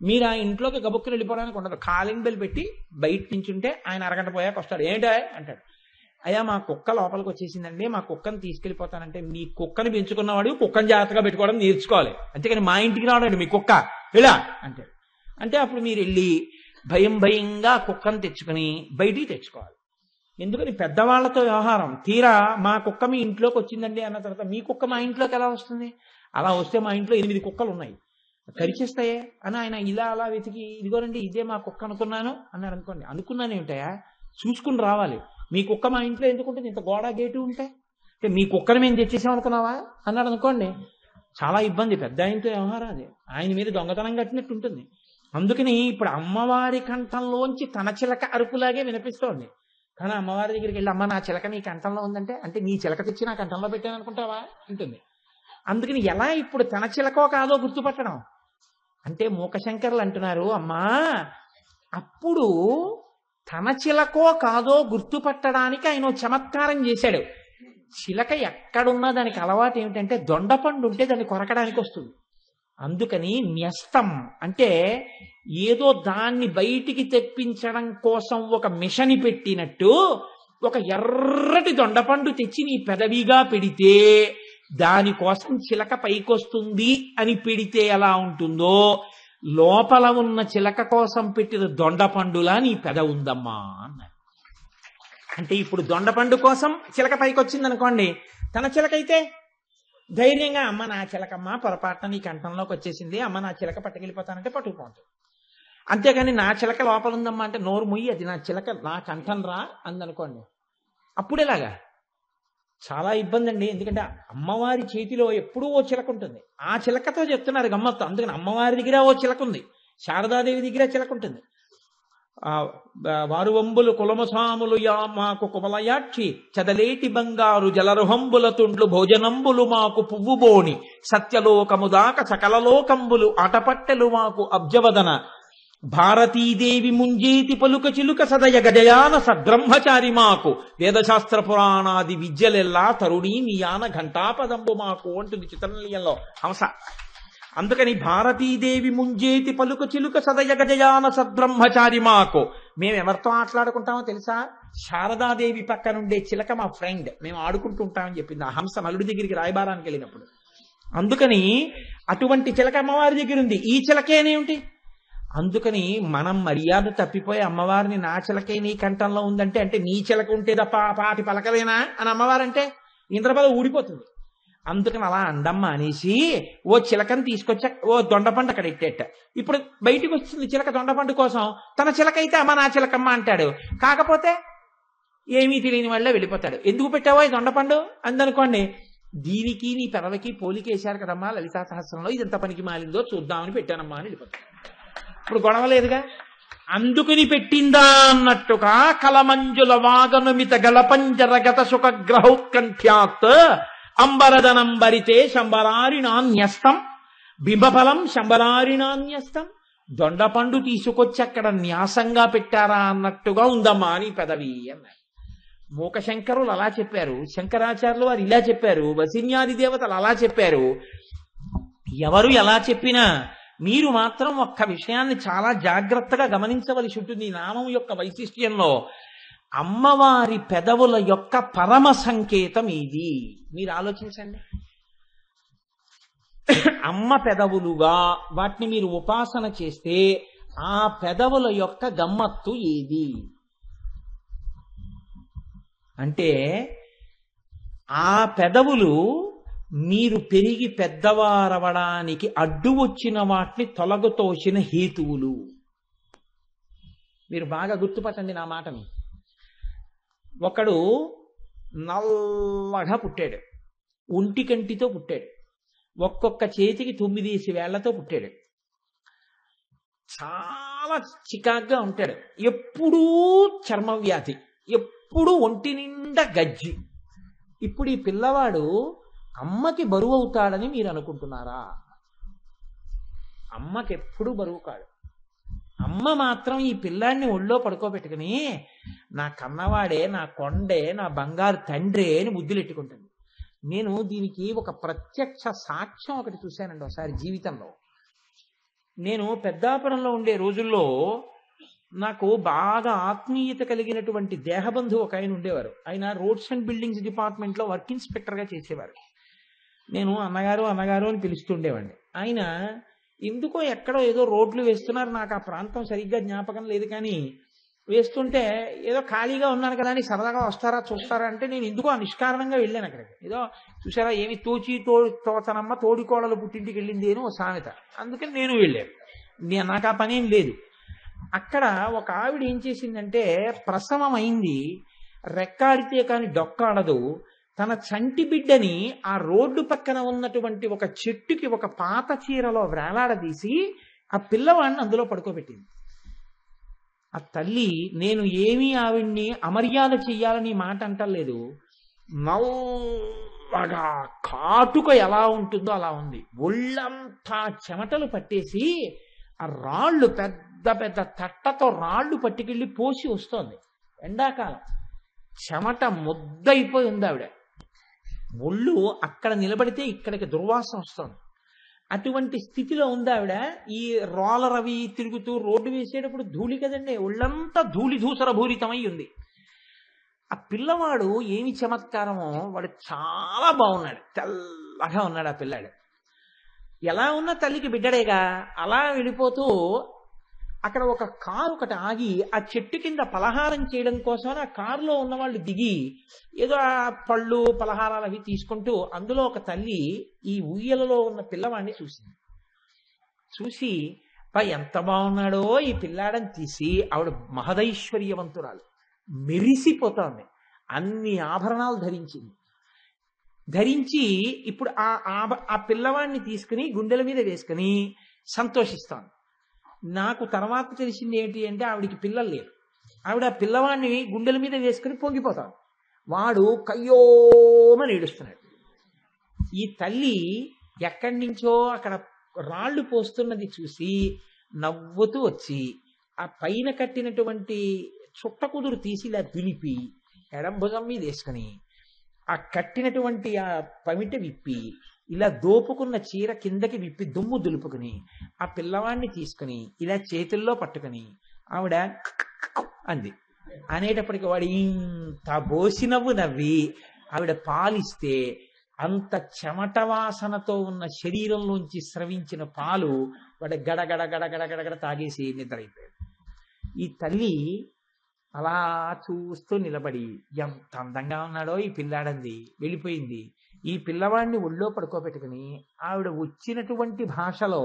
మీరు ఆ ఇంట్లోకి గబుక్కుని వెళ్ళిపోవడానికి ఉండదు. కాలింగ్ బెల్ పెట్టి బయట నించుంటే ఆయన అరగంట పోయాక వస్తాడు. ఏంటా అంటాడు, అయ్యా మా కుక్క లోపలికి వచ్చేసిందండి, మా కుక్కను తీసుకెళ్ళిపోతానంటే, మీ కుక్కని పెంచుకున్నవాడు కుక్కను జాగ్రత్తగా పెట్టుకోవడం నేర్చుకోవాలి, అంతేకాని మా ఇంటికి రావడండి మీ కుక్క ఇలా అంటాడు. అంటే అప్పుడు మీరు వెళ్ళి భయంగా కుక్కను తెచ్చుకుని బయటికి తెచ్చుకోవాలి. ఎందుకని పెద్దవాళ్లతో వ్యవహారం. తీరా మా కుక్క మీ ఇంట్లోకి వచ్చిందండి అన్న తర్వాత, మీ కుక్క మా ఇంట్లోకి ఎలా వస్తుంది? అలా వస్తే మా ఇంట్లో 8 కుక్కలు ఉన్నాయి, కరిచేస్తాయే అని ఆయన ఇలా అలా వెతికి, ఇదిగోనండి ఇదే మా కుక్క అనుకున్నాను అన్నారు అనుకోండి. అనుకున్నాను ఏమిటాయా, చూసుకుని రావాలి. మీ కుక్క మా ఇంట్లో ఎందుకుంటుంది, ఇంత గోడ గేటు ఉంటే? అంటే మీ కుక్కను మేము తెచ్చేసాం అనుకున్నావా అన్నాడు అనుకోండి, చాలా ఇబ్బంది. పెద్ద ఆయనతో వ్యవహారం అది, ఆయన మీద దొంగతనం కట్టినట్టు ఉంటుంది. అందుకని ఇప్పుడు అమ్మవారి కంఠంలోంచి తన చిలక అరుపులాగే వినిపిస్తోంది. కానీ అమ్మవారి దగ్గరికి వెళ్ళి, అమ్మ నా చిలక నీ కంఠంలో ఉందంటే, అంటే నీ చిలక తెచ్చి నా కంఠంలో పెట్టాను అనుకుంటావా ఉంటుంది. అందుకని ఎలా ఇప్పుడు తన చిలకో కాదో గుర్తుపట్టడం అంటే మూకశంకరులు అంటున్నారు, అమ్మా అప్పుడు తన చిలకో కాదో గుర్తుపట్టడానికి ఆయన ఓ చమత్కారం చేశాడు. చిలక ఎక్కడున్నా దానికి అలవాటు ఏమిటంటే దొండపండు ఉంటే దాన్ని కొరకడానికి వస్తుంది. అందుకని న్యస్తం అంటే ఏదో దాన్ని బయటికి తెప్పించడం కోసం ఒక మిషని పెట్టినట్టు ఒక ఎర్రటి దొండపండు తెచ్చి నీ పెదవిగా పెడితే దానికోసం చిలక పైకొస్తుంది అని పెడితే ఎలా ఉంటుందో లోపల ఉన్న చిలక కోసం పెట్టిన దొండపండులా నీ పెద ఉందమ్మా అన్నారు. అంటే ఇప్పుడు దొండపండు కోసం చిలక పైకి వచ్చింది అనుకోండి, తన చిలక అయితే ధైర్యంగా అమ్మ నా చిలకమ్మ పొరపాటున నీ కంఠంలోకి వచ్చేసింది, అమ్మ నా చిలక పట్టుకెళ్ళిపోతానంటే పట్టుకుపోతుంది. అంతేగాని నా చిలక లోపల ఉందమ్మా అంటే నోరు ముయ్యి అది నా చిలక నా కంఠం రా అందనుకోండి, అప్పుడు ఎలాగా చాలా ఇబ్బంది అండి. ఎందుకంటే అమ్మవారి చేతిలో ఎప్పుడూ ఓ చిలక ఉంటుంది. ఆ చిలకతో చెప్తున్నారు గమ్మత్తు. అందుకని అమ్మవారి దగ్గర ఓ చిలక ఉంది, శారదాదేవి దగ్గర చిలక ఉంటుంది. వారు వంబులు కులమసాములు మాకు కుమలయాక్షి చదలేటి బంగారు జలరుహంబుల తుండ్లు భోజనంబులు మాకు పువ్వుబోని సత్యలోకము దాక సకలలోకంబులు ఆటపట్టెలు మాకు అబ్జవదన భారతీదేవి ముంజేతి పలుక చిలుక సదయ గజయాన సద్బ్రహ్మచారి మాకు వేదశాస్త్ర పురాణాది విద్యలెల్లా తరుణీ నియాన ఘంటాపదంబు మాకు అంటుంది చిత్రనిలయంలో హంస. అందుకని భారతీదేవి ముంజేతి పలుక చిలుక సదయ గజయాన సద్బ్రహ్మచారి మాకు. మేము ఎవరితో ఆటలాడుకుంటామో తెలుసా? శారదాదేవి పక్కనుండే చిలక మా ఫ్రెండ్, మేము ఆడుకుంటూ ఉంటామని చెప్పింది ఆ హంస నలుడి దగ్గరికి రాయబారానికి వెళ్ళినప్పుడు. అందుకని అటువంటి చిలక అమ్మవారి దగ్గర ఉంది. ఈ చిలకేనేమిటి? అందుకని మనం మర్యాద తప్పిపోయి అమ్మవారిని నా చిలకే నీ కంఠంలో ఉందంటే అంటే నీ చిలక ఉంటే తప్ప పాటి పలకలేనా అని అమ్మవారంటే ఇంద్రబల ఊడిపోతుంది. అందుకని అలా అండమ్మ అనేసి ఓ చిలకని తీసుకొచ్చా ఓ దొండపండు అక్కడ ఇట్టేట. ఇప్పుడు బయటకు వచ్చింది చిలక దొండపండు కోసం, తన చిలక అయితే అమ్మ నా చిలకమ్మ అంటాడు. కాకపోతే ఏమీ తెలియని వాళ్ళే వెళ్ళిపోతాడు. ఎందుకు పెట్టావో ఈ దొండపండు అందనుకోండి, దీనికి నీ పెదవికి పోలికేశారు కదమ్మా లలితా సహస్రంలో, ఇది ఎంత పనికి మాలిందో చూద్దామని పెట్టానమ్మా అని వెళ్ళిపోతాడు. ఇప్పుడు గొడవ లేదుగా. అందుకుని పెట్టిందా అన్నట్టుగా కలమంజుల వాగనుమిత గలపంజరగత సుఖగ్రహోత్కంఠ్యాత్ అంబరదనంబరితే శంబరారిణాన్యస్తం బింబఫలం శంబరారిణాన్యస్తం. దొండపండు తీసుకొచ్చి అక్కడ న్యాసంగా పెట్టారా అన్నట్టుగా ఉందమ్మా అని పెదవి అన్నారు. మూకశంకరులు అలా చెప్పారు, శంకరాచార్యులు వారు ఇలా చెప్పారు, వసిన్యాది దేవతలు అలా చెప్పారు. ఎవరు ఎలా చెప్పినా మీరు మాత్రం ఒక్క విషయాన్ని చాలా జాగ్రత్తగా గమనించవలసి ఉంటుంది. ఈ నామం యొక్క వైశిష్ట్యంలో అమ్మవారి పెదవుల యొక్క పరమ సంకేతం ఇది. మీరు ఆలోచించండి. అమ్మ పెదవులుగా వాటిని మీరు ఉపాసన చేస్తే ఆ పెదవుల యొక్క గమ్మత్తు ఏది అంటే ఆ పెదవులు మీరు పెరిగి పెద్దవారవడానికి అడ్డు వచ్చిన వాటిని తొలగతోసిన హేతువులు. మీరు బాగా గుర్తుపట్టండి నా మాటని. ఒకడు నల్లగా పుట్టాడు, ఒంటి కంటితో పుట్టాడు, ఒక్కొక్క చేతికి 9 వేళ్లతో పుట్టాడు, చాలా చికాగ్గా ఉంటాడు, ఎప్పుడూ చర్మ వ్యాధి, ఎప్పుడూ ఒంటి నిండా గజ్జి. ఇప్పుడు ఈ పిల్లవాడు అమ్మకి బరువు అవుతాడని మీరు అనుకుంటున్నారా? అమ్మకి ఎప్పుడు బరువు కాడు. అమ్మ మాత్రం ఈ పిల్లాడిని ఒళ్ళో పడుకోబెట్టుకుని నా కన్నవాడే, నా కొండే, నా బంగారు తండ్రే అని ముద్దులెట్టుకుంటుంది. నేను దీనికి ఒక ప్రత్యక్ష సాక్ష్యం ఒకటి చూశానండి ఒకసారి జీవితంలో. నేను పెద్దాపురంలో ఉండే రోజుల్లో నాకు బాగా ఆత్మీయత కలిగినటువంటి దేహబంధువు ఒక ఆయన ఉండేవారు. ఆయన రోడ్స్ అండ్ బిల్డింగ్స్ డిపార్ట్మెంట్లో వర్క్ ఇన్స్పెక్టర్గా చేసేవారు. నేను అన్నగారు అన్నగారు అని పిలుస్తుండేవాడిని. ఆయన ఎందుకో ఎక్కడో ఏదో రోడ్లు వేస్తున్నారు, నాకు ఆ ప్రాంతం సరిగ్గా జ్ఞాపకం లేదు, కానీ వేస్తుంటే ఏదో ఖాళీగా ఉన్నాను కదా అని సరదాగా వస్తారా చూస్తారా అంటే నేను ఎందుకో నిష్కారణంగా వెళ్ళాను అక్కడికి. ఏదో చూసారా ఏమి తోచనమ్మ తోడికోడలు పుట్టింటికి వెళ్ళింది అని ఓ సామెత, అందుకని నేను వెళ్ళాను. నాకు ఆ పని ఏం లేదు. అక్కడ ఒక ఆవిడ ఏం చేసిందంటే ప్రసవం అయింది, రెక్కాడితే కానీ డొక్కాడదు. తన చంటి బిడ్డని ఆ రోడ్డు పక్కన ఉన్నటువంటి ఒక చెట్టుకి ఒక పాత చీరలో వేలాడదీసి ఆ పిల్లవాడిని అందులో పడుకోబెట్టింది. ఆ తల్లి, నేను ఏమీ ఆవిడ్ని అమర్యాద చెయ్యాలని మాట అంటలేదు, తెల్లగా కాటుక ఎలా ఉంటుందో అలా ఉంది. ఒళ్ళంతా చెమటలు పట్టేసి ఆ రాళ్ళు పెద్ద పెద్ద తట్టతో రాళ్ళు పట్టుకెళ్ళి పోసి వస్తోంది. ఎండాకాలం చెమట ముద్దయిపోయి ఉంది ఆవిడ. ఒళ్ళు అక్కడ నిలబడితే ఇక్కడికి దుర్వాసన వస్తుంది. అటువంటి స్థితిలో ఉంది ఆవిడ. ఈ రోలర్ అవి తిరుగుతూ రోడ్డు వేసేటప్పుడు ధూళి కదండి, ఒళ్ళంతా ధూళి ధూసర భూరితమై ఉంది. ఆ పిల్లవాడు ఏమి చమత్కారమో, వాడు చాలా బాగున్నాడు, తెల్లగా ఉన్నాడు ఆ పిల్లాడు. ఎలా ఉన్నా తల్లికి బిడ్డడేగా. అలా వెళ్ళిపోతూ అక్కడ ఒక కారు ఒకటి ఆగి ఆ చెట్టు కింద పలహారం చేయడం కోసం ఆ కారులో ఉన్న వాళ్ళు దిగి ఏదో ఆ పళ్ళు పలహారాలు అవి తీసుకుంటూ అందులో ఒక తల్లి ఈ ఉయ్యలలో ఉన్న పిల్లవాడిని చూసింది. చూసి ఎంత బాగున్నాడో ఈ పిల్లాడని తీసి ఆవిడ మహదైశ్వర్యవంతురాలు, మెరిసిపోతోంది, అన్ని ఆభరణాలు ధరించింది. ధరించి ఇప్పుడు ఆ పిల్లవాడిని తీసుకుని గుండెల మీద వేసుకుని సంతోషిస్తాను. నాకు తర్వాత తెలిసింది ఏంటి అంటే ఆవిడికి పిల్లలు లేరు. ఆవిడ ఆ పిల్లవాడిని గుండెల మీద వేసుకుని పొంగిపోతాడు. వాడు కయ్యోమని ఏడుస్తున్నాడు. ఈ తల్లి ఎక్కడి నుంచో అక్కడ రాళ్ళు పోస్తున్నది చూసి నవ్వుతూ వచ్చి ఆ పైన కట్టినటువంటి చుట్ట కుదురు తీసి ఇలా దులిపి ఎడం భుజం మీద వేసుకుని ఆ కట్టినటువంటి ఆ పమిట విప్పి ఇలా దోపుకున్న చీర కిందకి విప్పి దుమ్ము దులుపుకుని ఆ పిల్లవాడిని తీసుకుని ఇలా చేతుల్లో పట్టుకుని ఆవిడ అంది. అనేటప్పటికి వాడు ఇంత బోసి నవ్వు నవ్వి ఆవిడ పాలిస్తే అంత చెమట వాసనతో ఉన్న శరీరంలోంచి స్రవించిన పాలు వాడు గడగడ గడగడ గడగడ తాగేసి నిద్రైపోయాడు. ఈ తల్లి అలా చూస్తూ నిలబడి ఎంత అందంగా ఉన్నాడో ఈ పిల్లాడంది, వెళ్ళిపోయింది. ఈ పిల్లవాడిని ఒళ్ళో పడుకోబెట్టుకుని ఆవిడ వచ్చినటువంటి భాషలో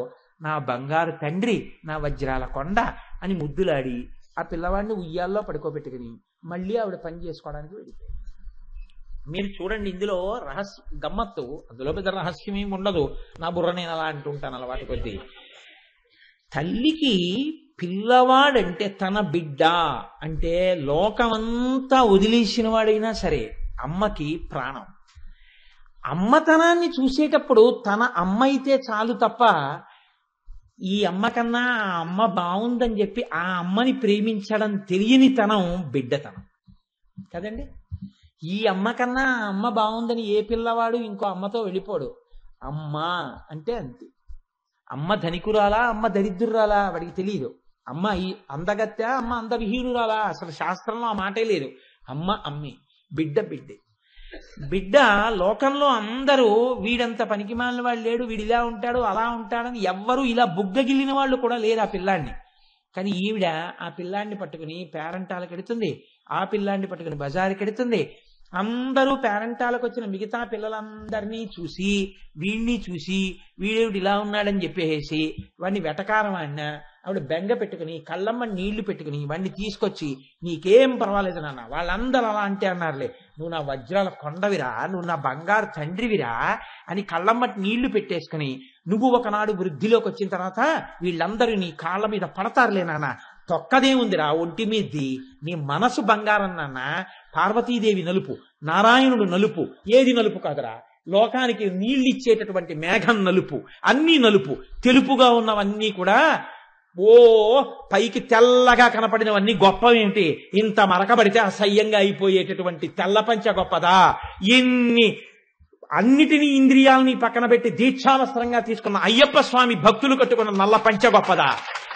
నా బంగారు తండ్రి, నా వజ్రాల కొండ అని ముద్దులాడి ఆ పిల్లవాడిని ఉయ్యాల్లో పడుకోబెట్టుకుని మళ్ళీ ఆవిడ పని చేసుకోవడానికి వెళ్ళిపోయింది. మీరు చూడండి, ఇందులో గమ్మత్తు, అందులో పెద్ద రహస్యం ఏమి ఉండదు. నా బుర్ర నేను అలా అంటుంటాను అలవాటు కొద్దీ. తల్లికి పిల్లవాడంటే తన బిడ్డ అంటే లోకమంతా వదిలేసిన వాడైనా సరే అమ్మకి ప్రాణం. అమ్మతనాన్ని చూసేటప్పుడు తన అమ్మ అయితే చాలు తప్ప ఈ అమ్మ కన్నా ఆ అమ్మ బాగుందని చెప్పి ఆ అమ్మని ప్రేమించడం తెలియని తనం బిడ్డతనం కదండి. ఈ అమ్మ కన్నా ఆ అమ్మ బాగుందని ఏ పిల్లవాడు ఇంకో అమ్మతో వెళ్ళిపోడు. అమ్మ అంటే అంతే. అమ్మ ధనికురాలా, అమ్మ దరిద్రురాలా వాడికి తెలియదు. అమ్మ ఈ అందగత్య, అమ్మ అందవిహీనురాలా, అసలు శాస్త్రంలో ఆ మాటే లేదు. అమ్మ అమ్మే, బిడ్డ బిడ్డే. బిడ్డ లోకంలో అందరూ వీడంత పనికిమాలిన వాడు లేడు, వీడు ఇలా ఉంటాడు అలా ఉంటాడని ఎవ్వరూ ఇలా బుగ్గగిల్లిన వాళ్ళు కూడా లేరు ఆ పిల్లాడిని. కానీ ఈవిడ ఆ పిల్లాడిని పట్టుకుని పేరంటాలకు ఎడుతుంది, ఆ పిల్లాడిని పట్టుకుని బజారుకి ఎడుతుంది. అందరూ పేరంటాలకు వచ్చిన మిగతా పిల్లలందరినీ చూసి వీడిని చూసి వీడేవిడు ఇలా ఉన్నాడని చెప్పేసి వాడిని వెటకారం ఆడిన ఆవిడ బెంగ పెట్టుకుని కళ్ళమ్మ నీళ్లు పెట్టుకుని వాడిని తీసుకొచ్చి నీకేం పర్వాలేదు నాన్న, వాళ్ళందరూ అలా అంటే అన్నారులే, నువ్వు నా వజ్రాల కొండవిరా, నువ్వు నా బంగారు తండ్రివిరా అని కళ్ళమ్మటి నీళ్లు పెట్టేసుకుని నువ్వు ఒకనాడు వృద్ధిలోకి వచ్చిన తర్వాత వీళ్ళందరూ నీ కాళ్ళ మీద పడతారులే నాన్న, తొక్కదేముందిరా ఒంటి మీద్ది, నీ మనసు బంగారం నాన్న, పార్వతీదేవి నలుపు, నారాయణుడు నలుపు, ఏది నలుపు కాదురా, లోకానికి నీళ్ళిచ్చేటటువంటి మేఘం నలుపు, అన్నీ నలుపు, తెలుపుగా ఉన్నవన్నీ కూడా ఓ పైకి తెల్లగా కనపడినవన్నీ గొప్పవేంటి, ఇంత మరకబడితే అసహ్యంగా అయిపోయేటటువంటి తెల్ల పంచ గొప్పదా, ఎన్ని అన్నిటినీ ఇంద్రియాలని పక్కన పెట్టి దీక్షావస్త్రంగా తీసుకున్న అయ్యప్ప స్వామి భక్తులు కట్టుకున్న నల్ల పంచ గొప్పదా,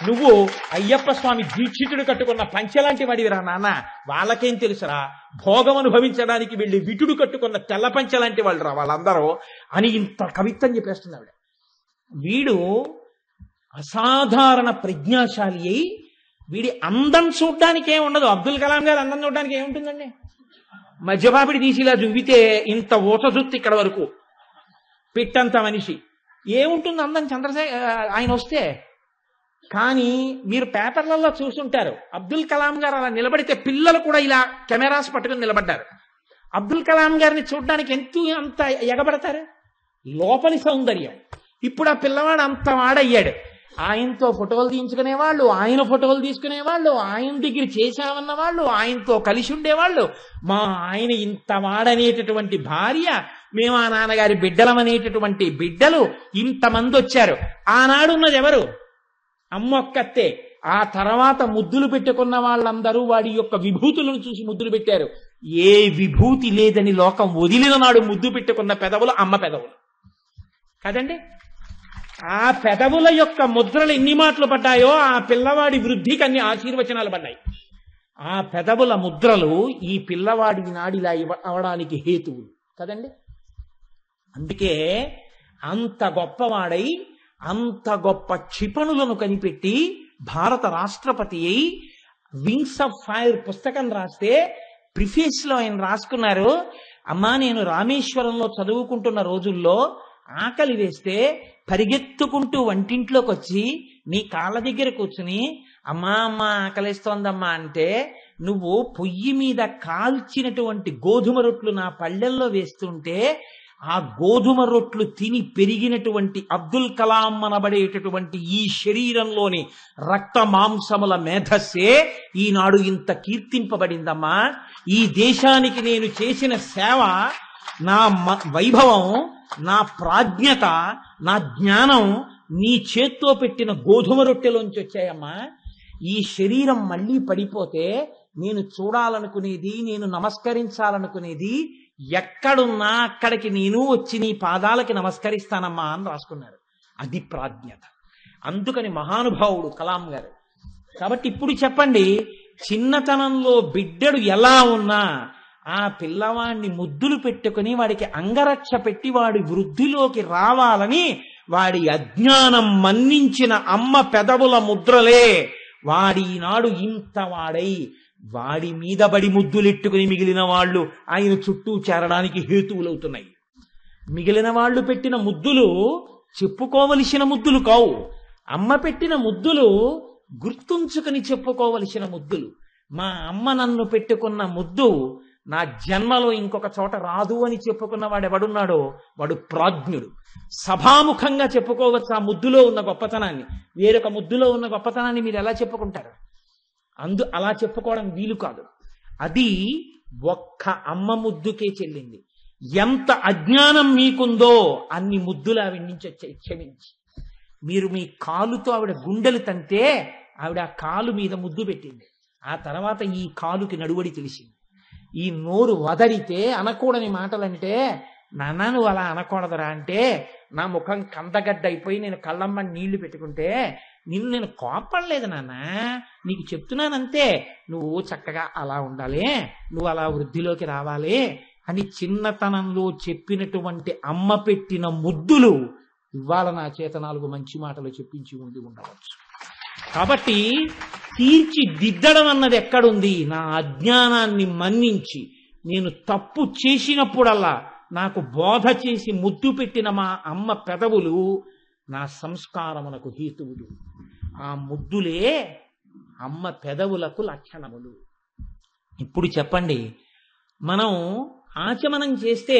నువ్వు అయ్యప్ప స్వామి దీక్షితుడు కట్టుకున్న పంచలాంటి వాడివిరా నాన్న, వాళ్ళకేం తెలుసురా, భోగం అనుభవించడానికి వెళ్ళి విటుడు కట్టుకున్న తెల్ల పంచలాంటి వాళ్ళు రా వాళ్ళందరూ అని ఇంత కవిత్వం చెప్పేస్తున్నాడు. వీడు అసాధారణ ప్రజ్ఞాశాలి అయి వీడి అందం చూడ్డానికి ఏమి ఉండదు. అబ్దుల్ కలాం గారు అందం చూడడానికి ఏముంటుందండి, మధ్యపాపిడి తీసి ఇలా చూపితే ఇంత ఊట జుత్తు ఇక్కడ వరకు పిట్టంత మనిషి, ఏముంటుంది అందం ఆయన వస్తే. కానీ మీరు పేపర్లలో చూసుంటారు అబ్దుల్ కలాం గారు అలా నిలబడితే పిల్లలు కూడా ఇలా కెమెరాస్ పట్టుకుని నిలబడ్డారు. అబ్దుల్ కలాం గారిని చూడడానికి అంత ఎగబడతారు, లోపలి సౌందర్యం. ఇప్పుడు ఆ పిల్లవాడు అంత వాడయ్యాడు, ఆయనతో ఫోటోలు తీయించుకునేవాళ్ళు, ఆయన ఫోటోలు తీసుకునేవాళ్ళు, ఆయన దగ్గర చేశామన్న వాళ్ళు, ఆయనతో కలిసి ఉండేవాళ్ళు. మా ఆయన ఇంత వాడనేటటువంటి భార్య మేము ఆ నాన్నగారి బిడ్డలమనేటటువంటి బిడ్డలు ఇంతమంది వచ్చారు. ఆనాడున్నది ఎవరు? అమ్మొక్కతే. ఆ తర్వాత ముద్దులు పెట్టుకున్న వాళ్ళందరూ వాడి యొక్క విభూతులను చూసి ముద్దులు పెట్టారు. ఏ విభూతి లేదని లోకం వదిలిన నాడు ముద్దు పెట్టుకున్న పెదవులు అమ్మ పెదవులు కదండి. ఆ పెదవుల యొక్క ముద్రలు ఎన్ని మాటలు పడ్డాయో ఆ పిల్లవాడి వృద్ధికి అన్ని ఆశీర్వచనాలు పడ్డాయి. ఆ పెదవుల ముద్రలు ఈ పిల్లవాడి నాడిలా అవడానికి హేతువులు కదండి. అందుకే అంత గొప్పవాడై అంత గొప్ప క్షిపణులను కనిపెట్టి భారత రాష్ట్రపతి అయి వింగ్స్ ఆఫ్ ఫైర్ పుస్తకం రాస్తే ప్రిఫేస్ లో ఆయన రాసుకున్నారు, అమ్మా నేను రామేశ్వరంలో చదువుకుంటున్న రోజుల్లో ఆకలి వేస్తే పరిగెత్తుకుంటూ వంటింట్లోకి వచ్చి నీ కాళ్ళ దగ్గర కూర్చుని అమ్మా అమ్మ ఆకలిస్తోందమ్మా అంటే నువ్వు పొయ్యి మీద కాల్చినటువంటి గోధుమ రొట్లు నా పళ్ళెల్లో వేస్తుంటే ఆ గోధుమ రొట్లు తిని పెరిగినటువంటి అబ్దుల్ కలాం అనబడేటటువంటి ఈ శరీరంలోని రక్త మాంసముల మేధస్సే ఈనాడు ఇంత కీర్తింపబడిందమ్మా. ఈ దేశానికి నేను చేసిన సేవ, నా వైభవం, నా ప్రాజ్ఞత, నా జ్ఞానం నీ చేత్తో పెట్టిన గోధుమ రొట్టెలోంచి వచ్చాయమ్మా. ఈ శరీరం మళ్ళీ పడిపోతే నేను చూడాలనుకునేది, నేను నమస్కరించాలనుకునేది ఎక్కడున్నా అక్కడికి నేను వచ్చి నీ పాదాలకి నమస్కరిస్తానమ్మా అని రాసుకున్నారు. అది ప్రాజ్ఞత. అందుకని మహానుభావుడు కలాం గారు. కాబట్టి ఇప్పుడు చెప్పండి, చిన్నతనంలో బిడ్డడు ఎలా ఉన్నా ఆ పిల్లవాడిని ముద్దులు పెట్టుకుని వాడికి అంగరక్ష పెట్టి వాడి వృద్ధిలోకి రావాలని వాడి అజ్ఞానం మన్నించిన అమ్మ పెదవుల ముద్రలే వాడి నాడు ఇంత వాడై వాడి మీద బడి ముద్దులెట్టుకుని మిగిలిన వాళ్ళు ఆయన చుట్టూ చేరడానికి హేతువులవుతున్నాయి. మిగిలిన వాళ్ళు పెట్టిన ముద్దులు చెప్పుకోవలసిన ముద్దులు కావు. అమ్మ పెట్టిన ముద్దులు గుర్తుంచుకుని చెప్పుకోవలసిన ముద్దులు. మా అమ్మ నన్ను పెట్టుకున్న ముద్దు నా జన్మలో ఇంకొక చోట రాదు అని చెప్పుకున్న వాడు ఎవడున్నాడో వాడు ప్రాజ్ఞుడు. సభాముఖంగా చెప్పుకోవచ్చు ఆ ముద్దులో ఉన్న గొప్పతనాన్ని. వేరొక ముద్దులో ఉన్న గొప్పతనాన్ని మీరు ఎలా చెప్పుకుంటారు? అలా చెప్పుకోవడం వీలు కాదు. అది ఒక్క అమ్మ ముద్దుకే చెల్లింది. ఎంత అజ్ఞానం మీకుందో అన్ని ముద్దులు ఆవిడ నుంచి వచ్చాయి. క్షమించి మీరు మీ కాలుతో ఆవిడ గుండెలు తంతే ఆవిడ ఆ కాలు మీద ముద్దు పెట్టింది. ఆ తర్వాత ఈ కాలుకి నడువడి తెలిసింది. ఈ నోరు వదరితే అనకూడని మాటలంటే నాన్న నువ్వు అలా అనకూడదురా అంటే నా ముఖం కందగడ్డ అయిపోయి నేను కళ్ళమ్మ నీళ్లు పెట్టుకుంటే నేను కోపడలేదు నాన్న, నీకు చెప్తున్నానంతే, నువ్వు చక్కగా అలా ఉండాలి, నువ్వు అలా వృద్ధిలోకి రావాలి అని చిన్నతనంలో చెప్పినటువంటి అమ్మ పెట్టిన ముద్దులు ఇవాళ నా చేత 4 మంచి మాటలు చెప్పించి ఉండి ఉండవచ్చు. కాబట్టి తీర్చిదిద్దడం అన్నది ఎక్కడుంది? నా అజ్ఞానాన్ని మన్నించి నేను తప్పు చేసినప్పుడల్లా నాకు బోధ చేసి ముద్దు పెట్టిన మా అమ్మ పెదవులు నా సంస్కారమునకు హేతువులు. ఆ ముద్దులే అమ్మ పెదవులకు లక్షణములు. ఇప్పుడు చెప్పండి, మనం ఆచమనం చేస్తే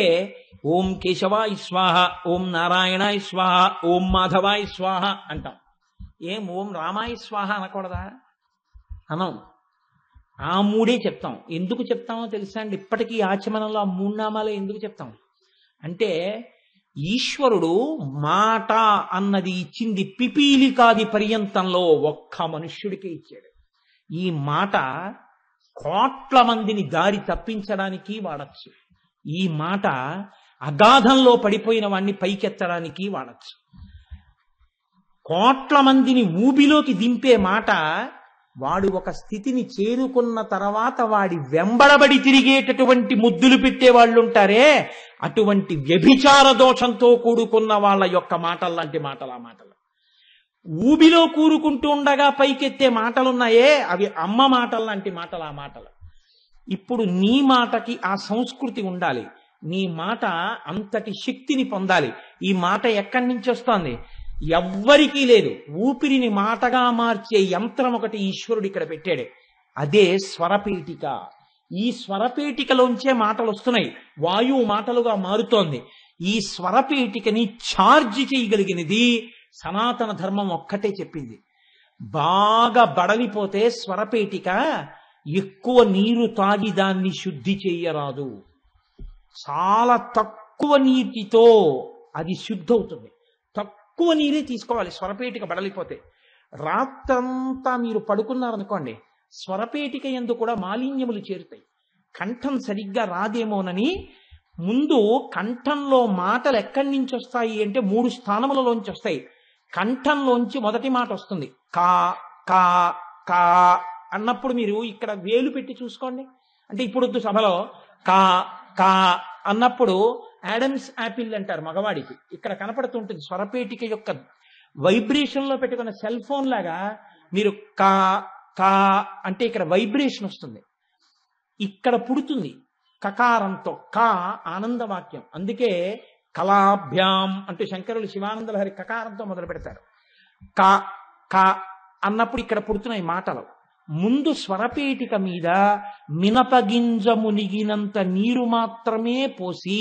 ఓం కేశవాయ స్వాహ, ఓం నారాయణాయ స్వాహ, ఓం మాధవాయ స్వాహ అంటాం. ఏం ఓం రామాయ స్వాహ అనకూడదా? అనం. ఆ 3 చెప్తాం. ఎందుకు చెప్తామో తెలుసా అండి? ఇప్పటికీ ఆచమనంలో ఆ 3 నామాలే ఎందుకు చెప్తాం అంటే ఈశ్వరుడు మాట అన్నది ఇచ్చింది పిపీలికాది పర్యంతంలో ఒక్క మనుష్యుడికే ఇచ్చాడు. ఈ మాట కోట్ల మందిని దారి తప్పించడానికి వాడచ్చు. ఈ మాట అగాధంలో పడిపోయిన వాడిని పైకెత్తడానికి వాడచ్చు. కోట్ల మందిని ఊబిలోకి దింపే మాట వాడు ఒక స్థితిని చేరుకున్న తర్వాత వాడి వెంబడబడి తిరిగేటటువంటి ముద్దులు పెట్టే వాళ్ళు ఉంటారే, అటువంటి వ్యభిచార దోషంతో కూడుకున్న వాళ్ళ యొక్క మాటలు లాంటి మాటలు. ఆ మాటలు ఊబిలో కూరుకుంటూ ఉండగా పైకెత్తే మాటలున్నాయే అవి అమ్మ మాటలు లాంటి మాటలు. ఆ మాటలు ఇప్పుడు నీ మాటకి ఆ సంస్కృతి ఉండాలి. నీ మాట అంతటి శక్తిని పొందాలి. ఈ మాట ఎక్కడి నుంచి వస్తోంది? ఎవ్వరికీ లేదు. ఊపిరిని మాటగా మార్చే యంత్రం ఒకటి ఈశ్వరుడు ఇక్కడ పెట్టాడు. అదే స్వరపేటిక. ఈ స్వరపేటికలోంచే మాటలు వస్తున్నాయి. వాయువు మాటలుగా మారుతోంది. ఈ స్వరపేటికని ఛార్జ్ చేయగలిగినది సనాతన ధర్మం ఒక్కటే చెప్పింది. బాగా బడలిపోతే స్వరపేటిక ఎక్కువ నీరు తాగి దాన్ని శుద్ధి చేయరాదు. చాలా తక్కువ తక్కువ నీటితో అది శుద్ధవుతుంది. తక్కువ నీరే తీసుకోవాలి స్వరపేటిక బడలిపోతే. రాత్రంతా మీరు పడుకున్నారనుకోండి, స్వరపేటిక యందు కూడా మాలిన్యములు చేరుతాయి. కంఠం సరిగ్గా రాదేమోనని ముందు కంఠంలో మాటలు ఎక్కడి నుంచి వస్తాయి అంటే 3 స్థానములలోంచి వస్తాయి. కంఠంలోంచి మొదటి మాట వస్తుంది కా కా కా అన్నప్పుడు మీరు ఇక్కడ వేలు పెట్టి చూసుకోండి. అంటే ఇప్పుడు సభలో కా కా అన్నప్పుడు యాడమ్స్ యాపిల్ అంటారు మగవాడికి, ఇక్కడ కనపడుతుంటుంది స్వరపేటిక యొక్క వైబ్రేషన్ లో పెట్టుకున్న సెల్ ఫోన్ లాగా. మీరు కా కా అంటే ఇక్కడ వైబ్రేషన్ వస్తుంది, ఇక్కడ పుడుతుంది కకారంతో. కా ఆనందవాక్యం, అందుకే కళాభ్యాం అంటూ శంకరులు శివానంద లహరి కకారంతో మొదలు పెడతారు. కా కా అన్నప్పుడు ఇక్కడ పుడుతున్నాయి మాటలు. ముందు స్వరపేటిక మీద మినపగింజ మునిగినంత నీరు మాత్రమే పోసి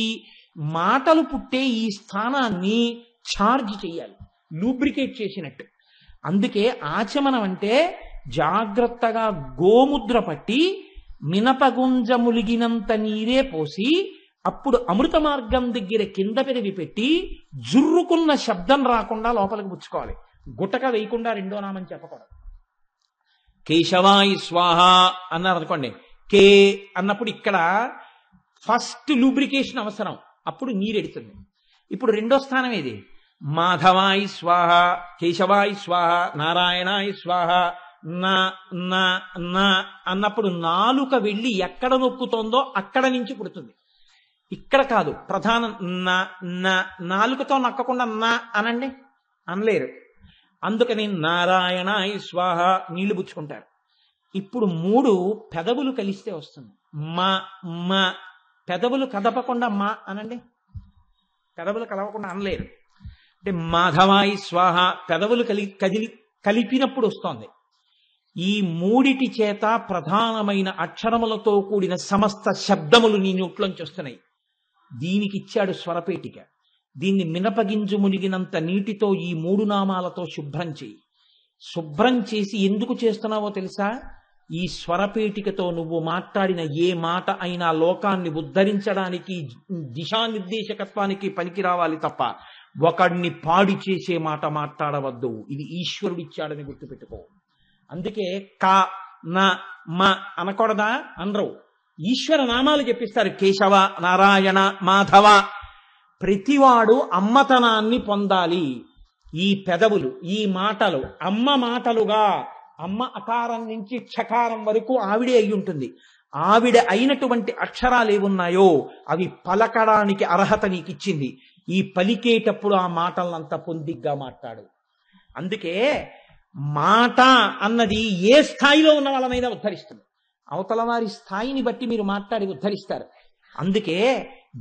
మాటలు పుట్టే ఈ స్థానాన్ని ఛార్జ్ చేయాలి, లూబ్రికేట్ చేసినట్టు. అందుకే ఆచమనం అంటే జాగ్రత్తగా గోముద్ర పట్టి మినపగుంజ ములిగినంత నీరే పోసి అప్పుడు అమృత మార్గం దగ్గర కింద పెరిగి పెట్టి జుర్రుకున్న శబ్దం రాకుండా లోపలికి పుచ్చుకోవాలి. గుటక వేయకుండా రెండో నామం చెప్పకూడదు. కేశవాయి స్వాహ అన్నారు అనుకోండి, కే అన్నప్పుడు ఇక్కడ ఫస్ట్ లూబ్రికేషన్ అవసరం, అప్పుడు నీరెడుతుంది. ఇప్పుడు రెండో స్థానం ఏది? మాధవాయి స్వాహ, కేశవాయి స్వాహ, నారాయణాయి స్వాహ. నా నా నా అన్నప్పుడు నాలుక వెళ్ళి ఎక్కడ నొక్కుతోందో అక్కడ నుంచి పుడుతుంది, ఇక్కడ కాదు. ప్రధానం నా నా, నాలుకతో నక్కకుండా నా అనండి, అనలేరు. అందుకని నారాయణాయి స్వాహ నీళ్లు పుచ్చుకుంటారు. ఇప్పుడు 3 పెదవులు కలిస్తే వస్తుంది మా మా. పెదవులు కదపకుండా మా అనండి, పెదవులు కదపకుండా అనలేరు. అంటే మాధవాయి స్వాహ పెదవులు కలిపినప్పుడు వస్తోంది. ఈ 3 చేత ప్రధానమైన అక్షరములతో కూడిన సమస్త శబ్దములు నీ నోట్లోంచి వస్తున్నాయి. దీనికి ఇచ్చాడు స్వరపేటిక. దీన్ని మినపగింజు మునిగినంత నీటితో ఈ 3 నామాలతో శుభ్రం చేయి. శుభ్రం చేసి ఎందుకు చేస్తున్నావో తెలుసా? ఈ స్వరపేటికతో నువ్వు మాట్లాడిన ఏ మాట అయినా లోకాన్ని ఉద్ధరించడానికి, దిశానిర్దేశకత్వానికి పనికి రావాలి తప్ప ఒకడిని పాడి చేసే మాట మాట్లాడవద్దు. ఇది ఈశ్వరుడిచ్చాడని గుర్తుపెట్టుకో. అందుకే కా నా మా అనకూడదా? అనరు. ఈశ్వర నామాలు చెప్పిస్తారు, కేశవ, నారాయణ, మాధవ. ప్రతివాడు అమ్మతనాన్ని పొందాలి. ఈ పెదవులు, ఈ మాటలు అమ్మ మాటలుగా, అమ్మ అకారం నుంచి ఛకారం వరకు ఆవిడే అయి ఉంటుంది. ఆవిడ అయినటువంటి అక్షరాలు ఏమున్నాయో అవి పలకడానికి అర్హత నీకిచ్చింది. ఈ పలికేటప్పుడు ఆ మాటలంతా పొందిగ్గా మాట్లాడు. అందుకే మాట అన్నది ఏ స్థాయిలో ఉన్న వాళ్ళనైనా ఉద్ధరిస్తుంది. అవతల వారి స్థాయిని బట్టి మీరు మాట్లాడి ఉద్ధరిస్తారు. అందుకే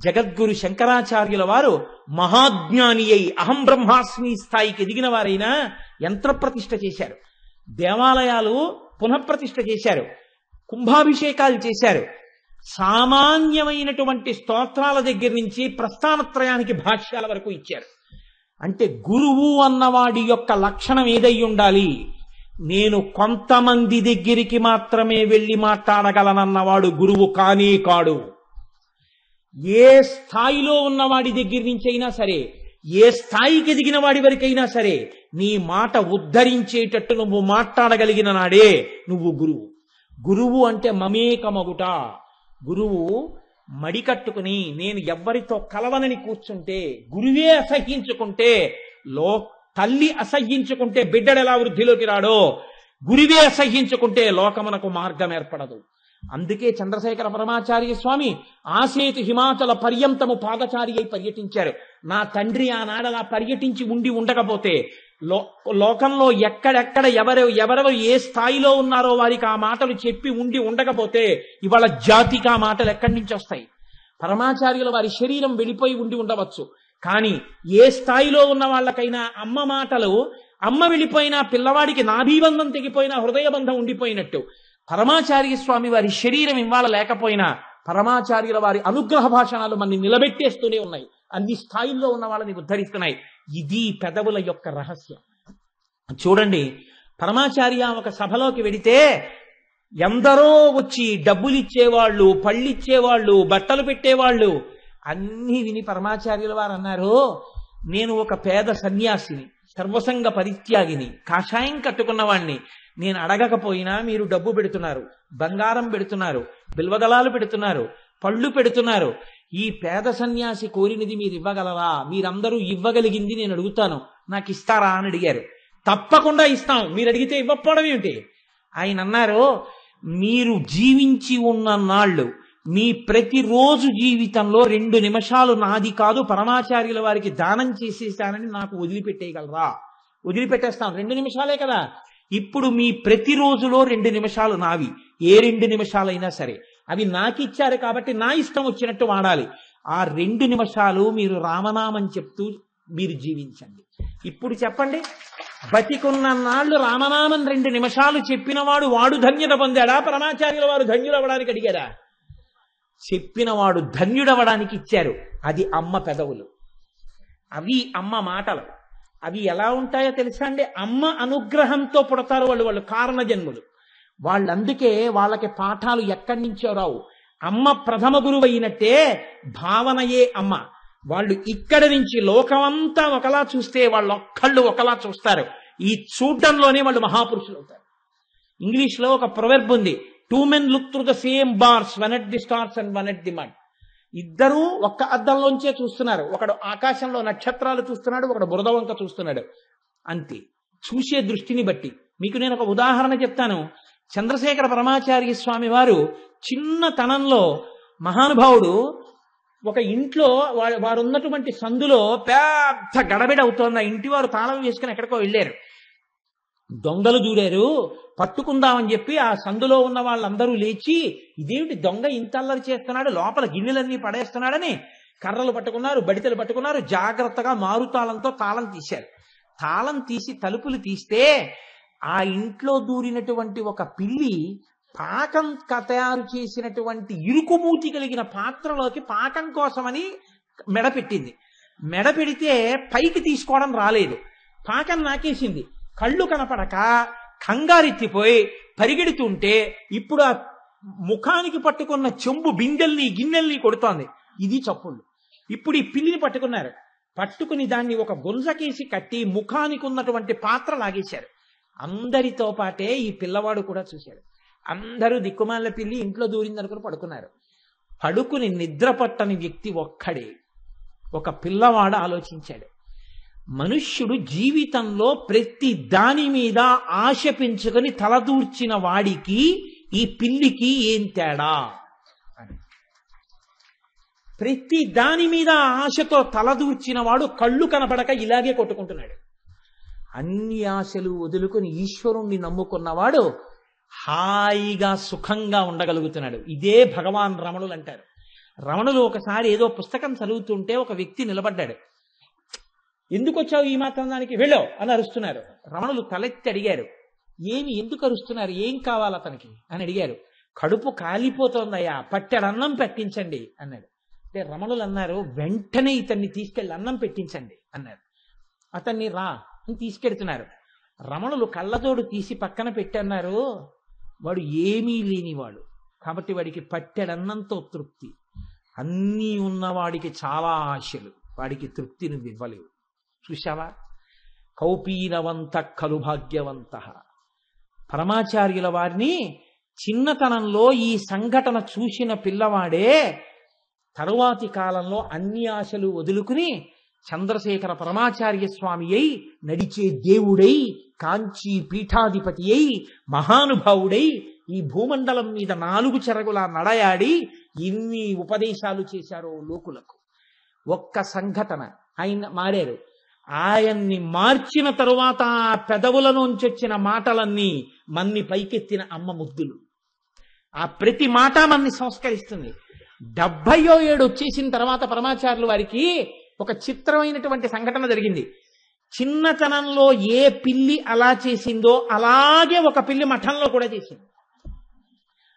జగద్గురు శంకరాచార్యుల వారు మహాజ్ఞాని అయి అహం బ్రహ్మాస్మి స్థాయికి ఎదిగిన వారైనా యంత్రప్రతిష్ఠ చేశారు, దేవాలయాలు పునఃప్రతిష్ఠ చేశారు, కుంభాభిషేకాలు చేశారు. సామాన్యమైనటువంటి స్తోత్రాల దగ్గర నుంచి ప్రస్థానత్రయానికి భాష్యాల వరకు ఇచ్చారు. అంటే గురువు అన్నవాడి యొక్క లక్షణం ఏదై ఉండాలి? నేను కొంతమంది దగ్గరికి మాత్రమే వెళ్ళి మాట్లాడగలనన్నవాడు గురువు కానే కాడు. ఏ స్థాయిలో ఉన్నవాడి దగ్గర నుంచి అయినా సరే, ఏ స్థాయికి ఎదిగిన వాడి వరకైనా సరే, నీ మాట ఉద్ధరించేటట్టు నువ్వు మాట్లాడగలిగిన నాడే నువ్వు గురువు. గురువు అంటే మమేకమగుట. గురువు మడికట్టుకుని నేను ఎవ్వరితో కలవనని కూర్చుంటే, గురువే అసహ్యించుకుంటే, తల్లి అసహ్యించుకుంటే బిడ్డడు ఎలా వృద్ధిలోకి రాడో, గురువే అసహ్యించుకుంటే లోకమునకు మార్గం ఏర్పడదు. అందుకే చంద్రశేఖర పరమాచార్య స్వామి ఆసేతు హిమాచల పర్యంతము పాదచారి అయి పర్యటించారు. నా తండ్రి ఆనాడలా పర్యటించి ఉండకపోతే, లోకంలో ఎక్కడెక్కడ ఎవరెవరు ఏ స్థాయిలో ఉన్నారో వారికి ఆ మాటలు చెప్పి ఉండకపోతే ఇవాళ జాతికి ఆ మాటలు ఎక్కడి నుంచి వస్తాయి? పరమాచార్యుల వారి శరీరం వెళ్ళిపోయి ఉండవచ్చు, కానీ ఏ స్థాయిలో ఉన్న వాళ్ళకైనా అమ్మ మాటలు, అమ్మ వెళ్ళిపోయినా పిల్లవాడికి నాభీబంధం తెగిపోయినా హృదయబంధం ఉండిపోయినట్టు పరమాచార్య స్వామి వారి శరీరం ఇవాళ లేకపోయినా పరమాచార్యుల వారి అనుగ్రహ భాషణాలు మనని నిలబెట్టేస్తూనే ఉన్నాయి, అన్ని స్థాయిల్లో ఉన్న వాళ్ళని ఉద్ధరిస్తున్నాయి. ఇది పెదవుల యొక్క రహస్యం. చూడండి, పరమాచార్య ఒక సభలోకి వెడితే ఎందరో వచ్చి డబ్బులు ఇచ్చేవాళ్ళు, పళ్ళిచ్చేవాళ్ళు, బట్టలు పెట్టేవాళ్ళు, అన్నీ విని పరమాచార్యుల వారు అన్నారు, నేను ఒక పేద సన్యాసిని, సర్వసంగ పరిత్యాగిని, కాషాయం కట్టుకున్నవాణ్ణి. నేను అడగకపోయినా మీరు డబ్బు పెడుతున్నారు, బంగారం పెడుతున్నారు, బిల్వదళాలు పెడుతున్నారు, పళ్ళు పెడుతున్నారు. ఈ పేద సన్యాసి కోరినది మీరు ఇవ్వగలరా? మీరందరూ ఇవ్వగలిగింది నేను అడుగుతాను, నాకు ఇస్తారా అని అడిగారు. తప్పకుండా ఇస్తాం, మీరు అడిగితే ఇవ్వకపోవడం ఏమిటి? ఆయన అన్నారు, మీరు జీవించి ఉన్న నాళ్ళు మీ ప్రతిరోజు జీవితంలో 2 నిమిషాలు నాది కాదు పరమాచార్యుల వారికి దానం చేసేసానని నాకు వదిలిపెట్టేయగలరా? వదిలిపెట్టేస్తాం, 2 నిమిషాలే కదా. ఇప్పుడు మీ ప్రతిరోజులో 2 నిమిషాలు నావి, ఏ 2 నిమిషాలైనా సరే అవి నాకు ఇచ్చారు కాబట్టి నా ఇష్టం వచ్చినట్టు వాడాలి. ఆ 2 నిమిషాలు మీరు రామనామం చెప్తూ మీరు జీవించండి. ఇప్పుడు చెప్పండి, బతికున్న నాళ్ళు రామనామం 2 నిమిషాలు చెప్పినవాడు వాడు ధన్యత పొందాడా? పరమాచార్యుల వారు ధన్యుడవడానికి అడిగారా? చెప్పినవాడు ధన్యుడవడానికి ఇచ్చారు. అది అమ్మ పెదవులు, అవి అమ్మ మాటలు. అవి ఎలా ఉంటాయో తెలుసా అండి? అమ్మ అనుగ్రహంతో పుడతారు వాళ్ళు కారణ జన్ములు. వాళ్ళందుకే వాళ్ళకి పాఠాలు ఎక్కడి నుంచో రావు. అమ్మ ప్రథమ గురువు అయినట్టే భావనయే అమ్మ. వాళ్ళు ఇక్కడి నుంచి లోకమంతా ఒకలా చూస్తే వాళ్ళు ఒక్కళ్ళు ఒకలా చూస్తారు. ఈ చూడ్డంలోనే వాళ్ళు మహాపురుషులు అవుతారు. ఇంగ్లీష్ లో ఒక ప్రొవెర్బ్ ఉంది, 2 men look through the same bars, one at the stars and one at the mud. ఇద్దరూ ఒక్క అద్దంలోంచే చూస్తున్నారు. ఒకడు ఆకాశంలో నక్షత్రాలు చూస్తున్నాడు, ఒకడు బురద వంక చూస్తున్నాడు. అంతే, చూసే దృష్టిని బట్టి. మీకు నేను ఒక ఉదాహరణ చెప్తాను. చంద్రశేఖర పరమాచార్య స్వామి వారు చిన్నతనంలో మహానుభావుడు ఒక ఇంట్లో వారు ఉన్నటువంటి సందులో పెద్ద గడబిడ అవుతోంది. ఆ ఇంటి వారు తాళం వేసుకుని ఎక్కడికో వెళ్ళారు. దొంగలు దూరారు, పట్టుకుందామని చెప్పి ఆ సందులో ఉన్న వాళ్ళందరూ లేచి, ఇదేమిటి దొంగ ఇంత అల్లరి చేస్తున్నాడు, లోపల గిన్నెలన్నీ పడేస్తున్నాడని కర్రలు పట్టుకున్నారు, బడితలు పట్టుకున్నారు. జాగ్రత్తగా మారుతాళంతో తాళం తీశారు. తాళం తీసి తలుపులు తీస్తే ఆ ఇంట్లో దూరినటువంటి ఒక పిల్లి పాకం తయారు చేసినటువంటి ఇరుకుమూతి కలిగిన పాత్రలోకి పాకం కోసమని మెడపెట్టింది. మెడపెడితే పైకి తీసుకోవడం రాలేదు, పాకం నాకేసింది. కళ్ళు కనపడక కంగారెత్తిపోయి పరిగెడుతుంటే ఇప్పుడు ఆ ముఖానికి పట్టుకున్న చెంబు బిందెల్ని గిన్నెల్ని కొడుతోంది. ఇది చప్పుళ్ళు. ఇప్పుడు ఈ పిల్లిని పట్టుకున్నారు. పట్టుకుని దాన్ని ఒక గుంజకేసి కట్టి ముఖానికి ఉన్నటువంటి పాత్ర లాగేశారు. అందరితో పాటే ఈ పిల్లవాడు కూడా చూశాడు. అందరూ దిక్కుమాల పిల్లి ఇంట్లో దూరిందనుకుని పడుకున్నారు. పడుకుని నిద్ర పట్టని వ్యక్తి ఒక్కడే, ఒక పిల్లవాడు ఆలోచించాడు. మనుష్యుడు జీవితంలో ప్రతి దాని మీద ఆశ పెంచుకొని తలదూర్చిన వాడికి ఈ పిల్లికి ఏం తేడా అని. ప్రతి దాని మీద ఆశతో తలదూర్చిన వాడు కళ్ళు కనపడక ఇలాగే కొట్టుకుంటున్నాడు. అన్ని ఆశలు వదులుకొని ఈశ్వరుణ్ణి నమ్ముకున్నవాడు హాయిగా సుఖంగా ఉండగలుగుతున్నాడు. ఇదే భగవాన్ రమణులు అంటారు. రమణులు ఒకసారి ఏదో పుస్తకం చదువుతుంటే ఒక వ్యక్తి నిలబడ్డాడు. ఎందుకు వచ్చావు ఈ మాత్రం దానికి, వెళ్ళావు అని అరుస్తున్నారు. రమణులు తలెత్తి అడిగారు, ఏమి, ఎందుకు అరుస్తున్నారు, ఏం కావాలి అతనికి అని అడిగారు. కడుపు కాలిపోతోందయ్యా, పట్టెడన్నం పెట్టించండి అన్నాడు. అంటే రమణులు అన్నారు, వెంటనే ఇతన్ని తీసుకెళ్ళి అన్నం పెట్టించండి అన్నారు. అతన్ని రా అని తీసుకెడుతున్నారు. రమణులు కళ్ళతోడు తీసి పక్కన పెట్టన్నారు, వాడు ఏమీ లేనివాడు కాబట్టి వాడికి పట్టెడన్నంతో తృప్తి. అన్నీ ఉన్నవాడికి చాలా ఆశలు, వాడికి తృప్తిని ఇవ్వలేవు. చూశావా? కౌపీనవంత ఖలు భాగ్యవంత. పరమాచార్యుల వారిని చిన్నతనంలో ఈ సంఘటన చూసిన పిల్లవాడే తరువాతి కాలంలో అన్ని ఆశలు వదులుకుని చంద్రశేఖర పరమాచార్య స్వామి అయి నడిచే దేవుడై, కాంచీ పీఠాధిపతి అయి, మహానుభావుడై ఈ భూమండలం మీద 4 చెరగులా నడయాడి ఎన్ని ఉపదేశాలు చేశారో లోకులకు. ఒక్క సంఘటన ఆయన మారారు. ఆయన్ని మార్చిన తరువాత ఆ పెదవులలోంచి వచ్చిన మాటలన్నీ మన్ని పైకెత్తిన అమ్మ ముద్దులు. ఆ ప్రతి మాట మన్ని సంస్కరిస్తుంది. 77 వచ్చేసిన తర్వాత పరమాచార్యుల వారికి ఒక చిత్రమైనటువంటి సంఘటన జరిగింది. చిన్నతనంలో ఏ పిల్లి అలా చేసిందో అలాగే ఒక పిల్లి మఠంలో కూడా చేసింది.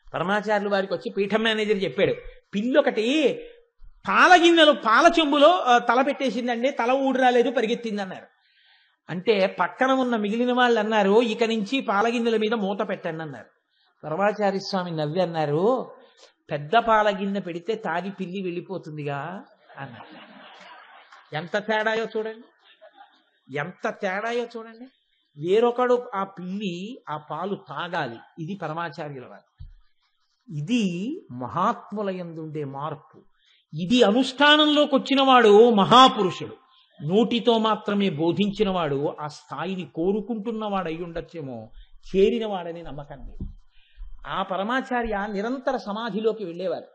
పరమాచార్యుల వారికి వచ్చి పీఠం మేనేజర్ చెప్పాడు, పిల్లి ఒకటి పాల గిన్నెలు పాల చెంబులో తల పెట్టేసిందండి, తల ఊడి రాలేదు, పరిగెత్తింది అన్నారు. అంటే పక్కన ఉన్న మిగిలిన వాళ్ళు అన్నారు, ఇక నుంచి పాల గిన్నెల మీద మూత పెట్టండి అన్నారు. పరమాచార్య స్వామి నవ్వి అన్నారు, పెద్ద పాల గిన్నె పెడితే తాగి పిల్లి వెళ్ళిపోతుందిగా, అన్నారు. ఎంత తేడాయో చూడండి, ఎంత తేడాయో చూడండి. వేరొకడు ఆ పిల్లి ఆ పాలు తాగాలి, ఇది పరమాచార్యుల వారు. ఇది మహాత్ముల యందుండే మార్పు. ఇది అనుష్ఠానంలోకి వచ్చినవాడు మహాపురుషుడు. నోటితో మాత్రమే బోధించినవాడు ఆ స్థాయిని కోరుకుంటున్నవాడు అయి ఉండొచ్చేమో, చేరినవాడని నమ్మకం లేదు. ఆ పరమాచార్య నిరంతర సమాధిలోకి వెళ్ళేవారు.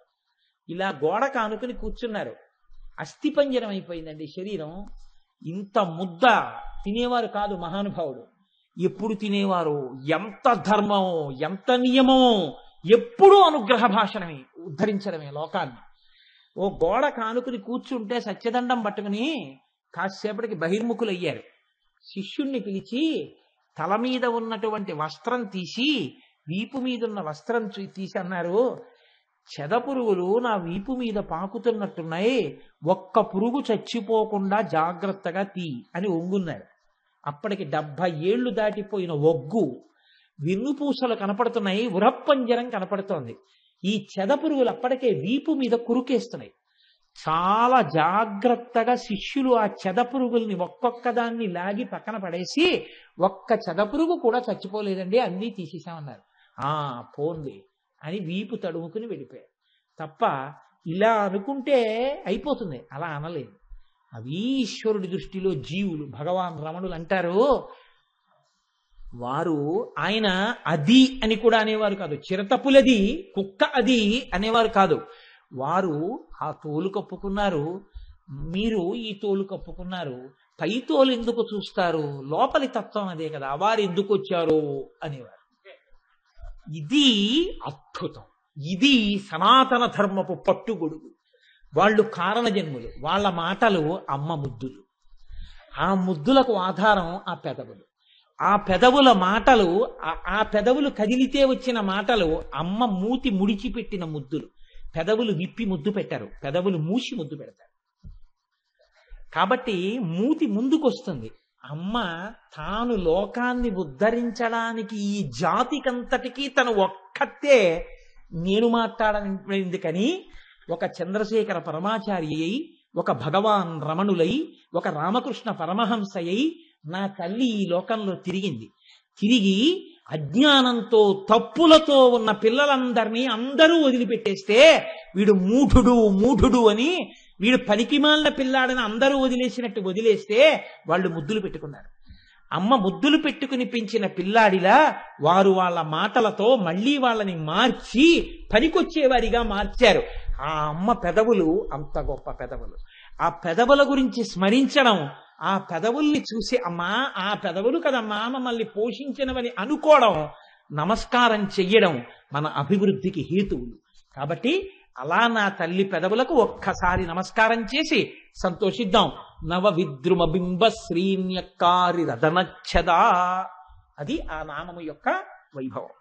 ఇలా గోడ కానుకుని కూర్చున్నారు. అస్థిపంజరం అయిపోయిందండి శరీరం. ఇంత ముద్ద తినేవారు కాదు మహానుభావుడు. ఎప్పుడు తినేవారు, ఎంత ధర్మమో ఎంత నియమమో, ఎప్పుడూ అనుగ్రహ భాషణమే, ఉద్ధరించడమే లోకాన్ని. ఓ గోడ కానుకుని కూర్చుంటే సత్యదండం పట్టుకుని కాసేపటికి బహిర్ముఖులయ్యారు. శిష్యుణ్ణి పిలిచి తల మీద ఉన్నటువంటి వస్త్రం తీసి వీపు మీదున్న వస్త్రం తీసి అన్నారు, చెదపురుగులు నా వీపు మీద పాకుతున్నట్టున్నాయి, ఒక్క పురుగు చచ్చిపోకుండా జాగ్రత్తగా తీ అని ఒంగున్నారు. అప్పటికి 70 ఏళ్లు దాటిపోయిన ఒగ్గు, వెన్నుపూసలు కనపడుతున్నాయి, ఉరప్పంజరం కనపడుతోంది. ఈ చెదపురుగులు అప్పటికే వీపు మీద కురుకేస్తున్నాయి. చాలా జాగ్రత్తగా శిష్యులు ఆ చెదపురుగుల్ని ఒక్కొక్క దాన్ని లాగి పక్కన పడేసి, ఒక్క చెదపురుగు కూడా చచ్చిపోలేదండి, అన్నీ తీసేసామన్నారు. పోంది అని వీపు తడుముకుని వెళ్ళిపోయారు. తప్ప ఇలా అనుకుంటే అయిపోతుంది, అలా అనలేదు. అవి ఈశ్వరుడి దృష్టిలో జీవులు. భగవాన్ రమణులు అంటారు, వారు ఆయన అది అని కూడా అనేవారు కాదు, చిరతపులది కుక్క అది అనేవారు కాదు. వారు ఆ తోలు కప్పుకున్నారు, మీరు ఈ తోలు కప్పుకున్నారు, పై తోలు ఎందుకు చూస్తారు, లోపలి తత్వం అదే కదా, వారు ఎందుకు వచ్చారు అనేవారు. ఇది అద్భుతం. ఇది సనాతన ధర్మపు పట్టుగొడుగు. వాళ్ళు కారణ జన్ములు. వాళ్ళ మాటలు అమ్మ ముద్దులు. ఆ ముద్దులకు ఆధారం ఆ పెదవులు. ఆ పెదవుల మాటలు, ఆ పెదవులు కదిలితే వచ్చిన మాటలు అమ్మ మూతి ముడిచిపెట్టిన ముద్దులు. పెదవులు విప్పి ముద్దు పెట్టారు, పెదవులు మూసి ముద్దు పెడతారు. కాబట్టి మూతి ముందుకొస్తుంది. అమ్మ తాను లోకాన్ని ఉద్ధరించడానికి ఈ జాతికంతటికీ తను ఒక్కతే నేను మాట్లాడనిందుకని ఒక చంద్రశేఖర పరమాచార్య అయి, ఒక భగవాన్ రమణులై, ఒక రామకృష్ణ పరమహంసయ్యి నా తల్లి ఈ లోకంలో తిరిగింది. తిరిగి అజ్ఞానంతో తప్పులతో ఉన్న పిల్లలందరినీ అందరూ వదిలిపెట్టేస్తే, వీడు మూఢుడు అని, వీడు పనికిమాలిన పిల్లాడని అందరూ వదిలేసినట్టు వదిలేస్తే వాళ్ళు ముద్దులు పెట్టుకున్నారు. అమ్మ ముద్దులు పెట్టుకుని పెంచిన పిల్లాడిలా వారు వాళ్ళ మాటలతో మళ్ళీ వాళ్ళని మార్చి పనికొచ్చేవారిగా మార్చారు. ఆ అమ్మ పెదవులు అంత గొప్ప పెదవులు. ఆ పెదవుల గురించి స్మరించడం, ఆ పెదవుల్ని చూసి అమ్మా ఆ పెదవులు కదమ్మా మమ్మల్ని పోషించినవని అనుకోవడం, నమస్కారం చెయ్యడం మన అభివృద్ధికి హేతువులు. కాబట్టి అలా నా తల్లి పెదవులకు ఒక్కసారి నమస్కారం చేసి సంతోషిద్దాం. నవ విద్రుమ బింబ శ్రీన్యకారి రదనచ్చదా, అది ఆ నామము యొక్క వైభవం.